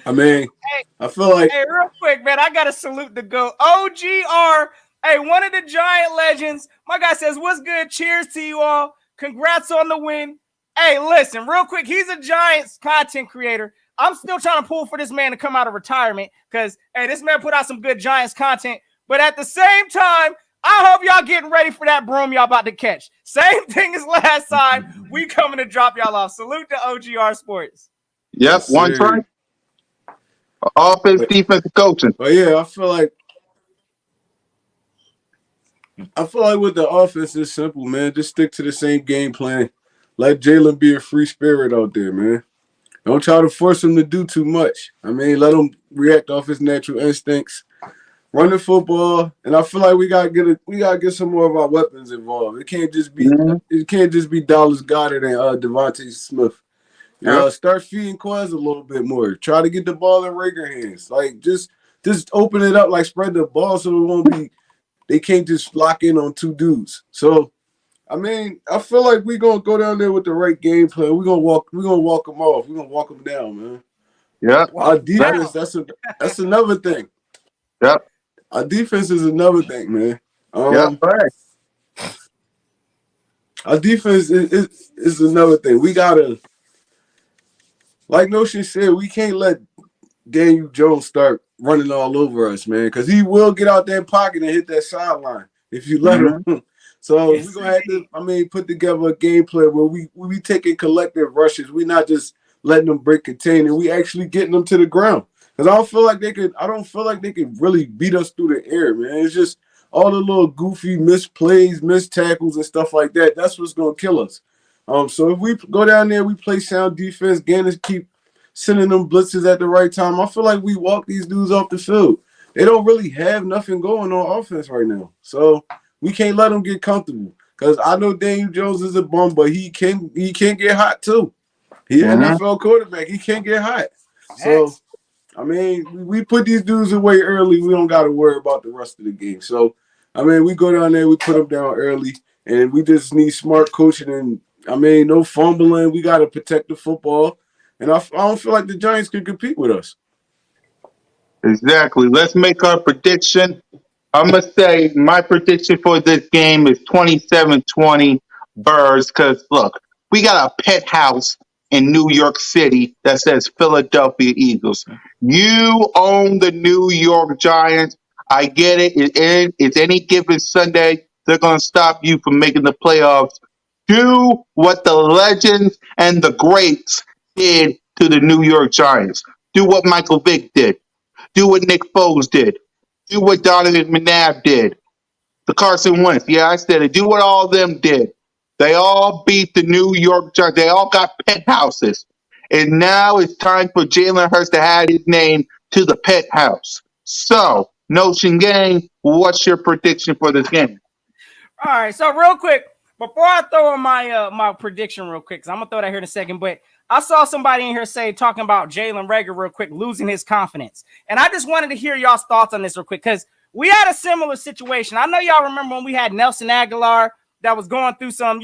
Speaker 4: I mean, I feel like
Speaker 1: Hey, real quick, man, I gotta salute the GOAT. OGR, hey, one of the Giant legends. My guy says, "What's good? Cheers to you all. Congrats on the win." Hey, listen, real quick, he's a Giants content creator. I'm still trying to pull for this man to come out of retirement because, hey, this man put out some good Giants content. But at the same time, I hope y'all getting ready for that broom y'all about to catch. Same thing as last time. We coming to drop y'all off. Salute to OGR Sports.
Speaker 2: Yep.
Speaker 4: Yes,
Speaker 2: One
Speaker 4: sir.
Speaker 2: try. Offense, defense, and coaching.
Speaker 4: But yeah, I feel like with the offense, it's simple, man. Just stick to the same game plan. Let Jalen be a free spirit out there, man. Don't try to force him to do too much. I mean, let him react off his natural instincts. Run the football, and I feel like we gotta get some more of our weapons involved. It can't just be Dallas Goedert and Devontae Smith. Start feeding Quez a little bit more. Try to get the ball in Rager hands. Like just open it up, like spread the ball so it won't be. They can't just lock in on two dudes. So, I mean, I feel like we're gonna go down there with the right game plan. We're gonna walk them off. We're gonna walk them down, man.
Speaker 2: Yep.
Speaker 4: Our defense, that's another thing.
Speaker 2: Yep.
Speaker 4: Our defense is another thing, man.
Speaker 2: Yep. Right.
Speaker 4: Our defense is another thing. We gotta, like Notion said, we can't let Daniel Jones start running all over us, man, because he will get out that pocket and hit that sideline if you let him. So we're gonna have to, put together a game plan where we be taking collective rushes. We not just letting them break container. We actually getting them to the ground. Because I don't feel like they could really beat us through the air, man. It's just all the little goofy missed plays, missed tackles, and stuff like that. That's what's gonna kill us. So if we go down there, we play sound defense, Ganners keep sending them blitzes at the right time. I feel like we walk these dudes off the field. They don't really have nothing going on offense right now. So we can't let them get comfortable. Because I know Daniel Jones is a bum, but he can get hot too. He's an NFL quarterback. He can't get hot. So I mean, we put these dudes away early. We don't got to worry about the rest of the game. So, I mean, we go down there, we put them down early, and we just need smart coaching and, I mean, no fumbling. We got to protect the football. And I don't feel like the Giants can compete with us.
Speaker 2: Exactly. Let's make our prediction. I'm going to say my prediction for this game is 27-20 Birds because, look, we got a pet house in New York City that says Philadelphia Eagles. You own the New York Giants. I get it. It's any given Sunday. They're going to stop you from making the playoffs. Do what the legends and the greats did to the New York Giants. Do what Michael Vick did. Do what Nick Foles did. Do what Donovan McNabb did. The Carson Wentz. Yeah, I said it. Do what all of them did. They all beat the New York Giants. They all got pet houses. And now it's time for Jalen Hurts to add his name to the pet house. So, Notion Gang, what's your prediction for this game?
Speaker 1: All right, so real quick, before I throw in my prediction real quick, because I'm going to throw that here in a second, but I saw somebody in here talking about Jalen Reagor real quick, losing his confidence. And I just wanted to hear y'all's thoughts on this real quick, because we had a similar situation. I know y'all remember when we had Nelson Aguilar that was going through some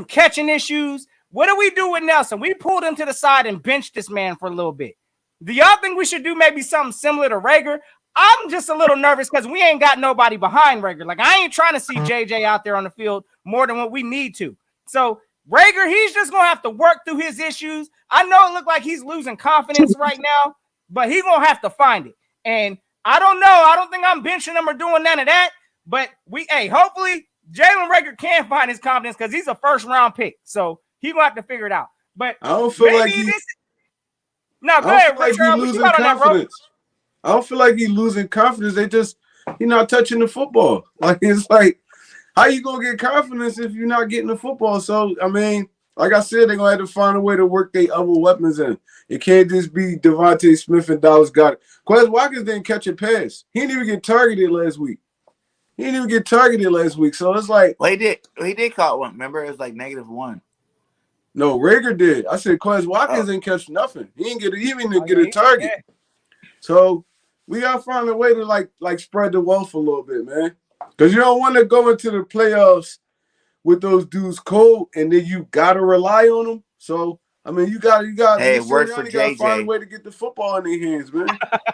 Speaker 1: catching issues. What do we do with Nelson? We pulled him to the side and benched this man for a little bit. Do y'all think we should do maybe something similar to Reagor? I'm just a little nervous because we ain't got nobody behind Reagor. Like, I ain't trying to see JJ out there on the field more than what we need to. So, Reagor, he's just going to have to work through his issues. I know it looked like he's losing confidence right now, but he's going to have to find it. And I don't know. I don't think I'm benching him or doing none of that. But hopefully Jalen Reagor can find his confidence because he's a first-round pick. So, he's going to have to figure it out. But
Speaker 4: I don't feel like
Speaker 1: go ahead, Richard.
Speaker 4: What you got on that, bro? I don't feel like he's losing confidence. He's not touching the football. Like, it's like, how you going to get confidence if you're not getting the football? So, I mean, like I said, they're going to have to find a way to work their other weapons in. It can't just be Devontae Smith and Dallas got it. Quez Watkins didn't catch a pass. He didn't even get targeted last week. So, it's like.
Speaker 6: Well, he did caught one. Remember, it was like -1.
Speaker 4: No, Reagor did. I said Quez Watkins didn't catch nothing. He didn't get a target.
Speaker 1: Yeah.
Speaker 4: So we gotta find a way to like spread the wealth a little bit, man. Because you don't want to go into the playoffs with those dudes cold, and then you gotta rely on them. So I mean, you got.
Speaker 6: Hey, it works for JJ.
Speaker 4: Find a way to get the football in their hands, man.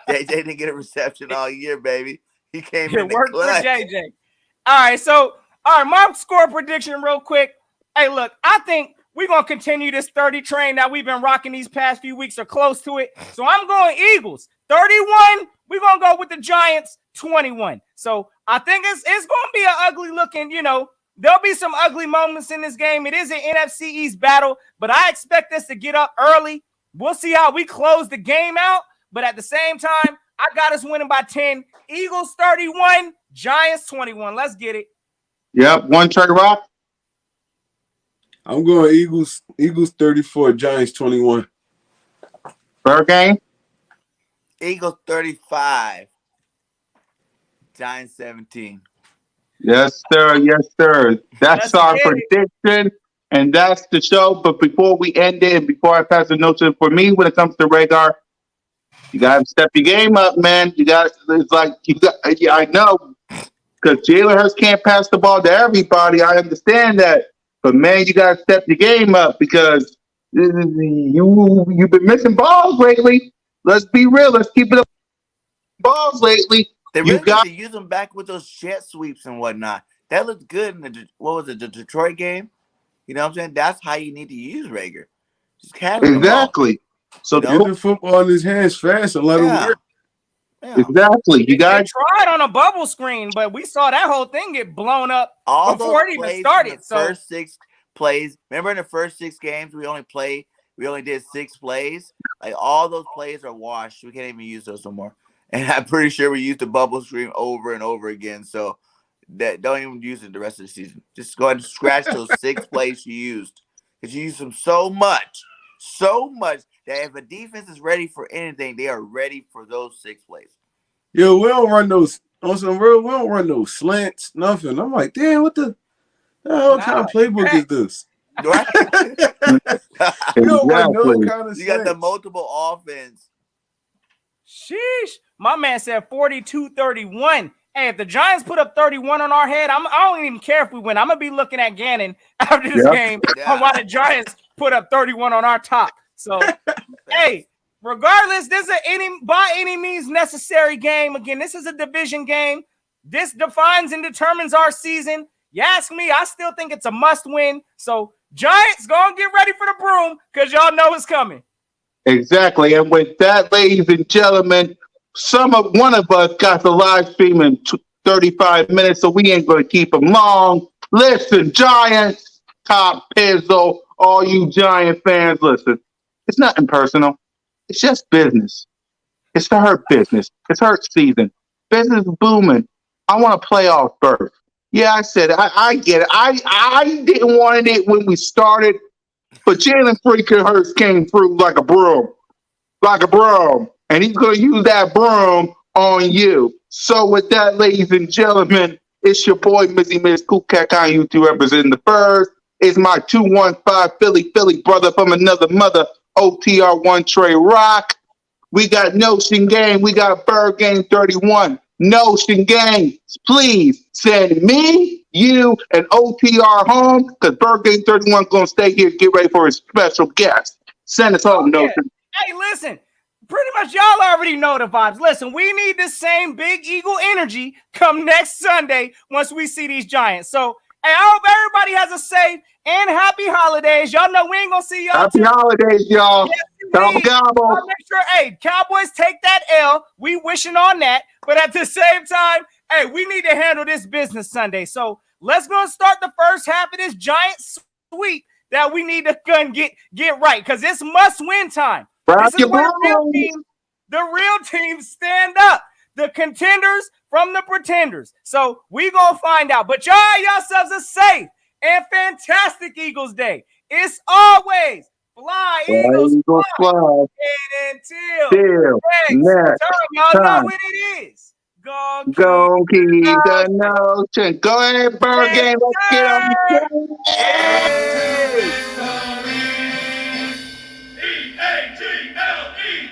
Speaker 6: JJ didn't get a reception all year, baby. He came in.
Speaker 1: It worked for JJ. All right, my score prediction real quick. Hey, look, I think we're going to continue this 30 train that we've been rocking these past few weeks or close to it. So I'm going Eagles 31. We're going to go with the Giants 21. So I think it's going to be an ugly looking, there'll be some ugly moments in this game. It is an NFC East battle, but I expect us to get up early. We'll see how we close the game out. But at the same time, I got us winning by 10. Eagles 31, Giants 21. Let's get it.
Speaker 2: Yep. One Trey Rock.
Speaker 4: I'm going Eagles 34, Giants 21.
Speaker 2: Bird game.
Speaker 6: Eagles 35, Giants 17.
Speaker 2: Yes, sir. Yes, sir. That's our prediction, and that's the show. But before we end it, and before I pass the notion, for me, when it comes to Reagor, you got to step your game up, man. I know, because Jalen Hurts can't pass the ball to everybody. I understand that. But, man, you got to step your game up because you've been missing balls lately. Let's be real. Let's keep it up. Balls lately.
Speaker 6: They really need to use them back with those jet sweeps and whatnot. That looked good in the Detroit game? You know what I'm saying? That's how you need to use Reagor. Just
Speaker 2: exactly. So
Speaker 4: get the football in his hands fast and let him work.
Speaker 2: Yeah. Exactly. You guys
Speaker 1: tried on a bubble screen, but we saw that whole thing get blown up before it even started.
Speaker 6: First 6 plays. Remember in the first 6 games we only did 6 plays. Like all those plays are washed. We can't even use those no more. And I'm pretty sure we used the bubble screen over and over again. So that don't even use it the rest of the season. Just go ahead and scratch those 6 plays you used. because you use them so much that if a defense is ready for anything, they are ready for those 6 plays.
Speaker 4: Yo, we don't run those on some real. We don't run those slants, nothing. I'm like, damn, what the hell kind of playbook is this?
Speaker 6: Right?
Speaker 4: We don't run no
Speaker 2: Exactly.
Speaker 4: kind of
Speaker 6: You got the
Speaker 4: slants.
Speaker 6: multiple offense.
Speaker 1: Sheesh. My man said 42-31. Hey, if the Giants put up 31 on our head, I don't even care if we win. I'm going to be looking at Gannon after this game on why the Giants put up 31 on our top. So, hey, regardless, this is by any means necessary game. Again, this is a division game. This defines and determines our season. You ask me, I still think it's a must win. So, Giants, go and get ready for the broom because y'all know it's coming.
Speaker 2: Exactly. And with that, ladies and gentlemen, one of us got the live stream in 35 minutes, so we ain't going to keep them long. Listen, Giants, Top Pizzo, all you Giant fans, listen. It's nothing personal. It's just business. It's the Hurt business. It's Hurt season. Business is booming. I want a playoff berth. Yeah, I said it. I get it. I didn't want it when we started, but Jalen freaking Hurts came through like a broom. And he's going to use that broom on you. So with that, ladies and gentlemen, it's your boy, Mizzy Miz Cool Cat on YouTube representing the Birds. It's my 215 Philly brother from another mother, OTR1 Trey Rock. We got Notion Gang. We got Bird Gang 31. Notion Gang, please send me, you, and OTR home because Bird Gang 31 is going to stay here, get ready for his special guest. Send us home, Notion.
Speaker 1: Hey, listen, pretty much y'all already know the vibes. Listen, we need the same Big Eagle energy come next Sunday once we see these Giants. So, hey, I hope everybody has a safe and happy holidays. Y'all know we ain't going to see y'all.
Speaker 2: Happy holidays, y'all.
Speaker 1: I'll make sure, hey, Cowboys take that L. We wishing on that. But at the same time, hey, we need to handle this business Sunday. So, let's go and start the first half of this Giant sweep that we need to get right because it's must-win time. This is where the real teams stand up. The contenders from the pretenders. So we gonna find out. But y'all have yourselves a safe and fantastic Eagles Day. It's always fly, Eagles, fly. And until next time, y'all know what it is. Go keep
Speaker 2: the notion. Go ahead, Bird Game. Let's get on the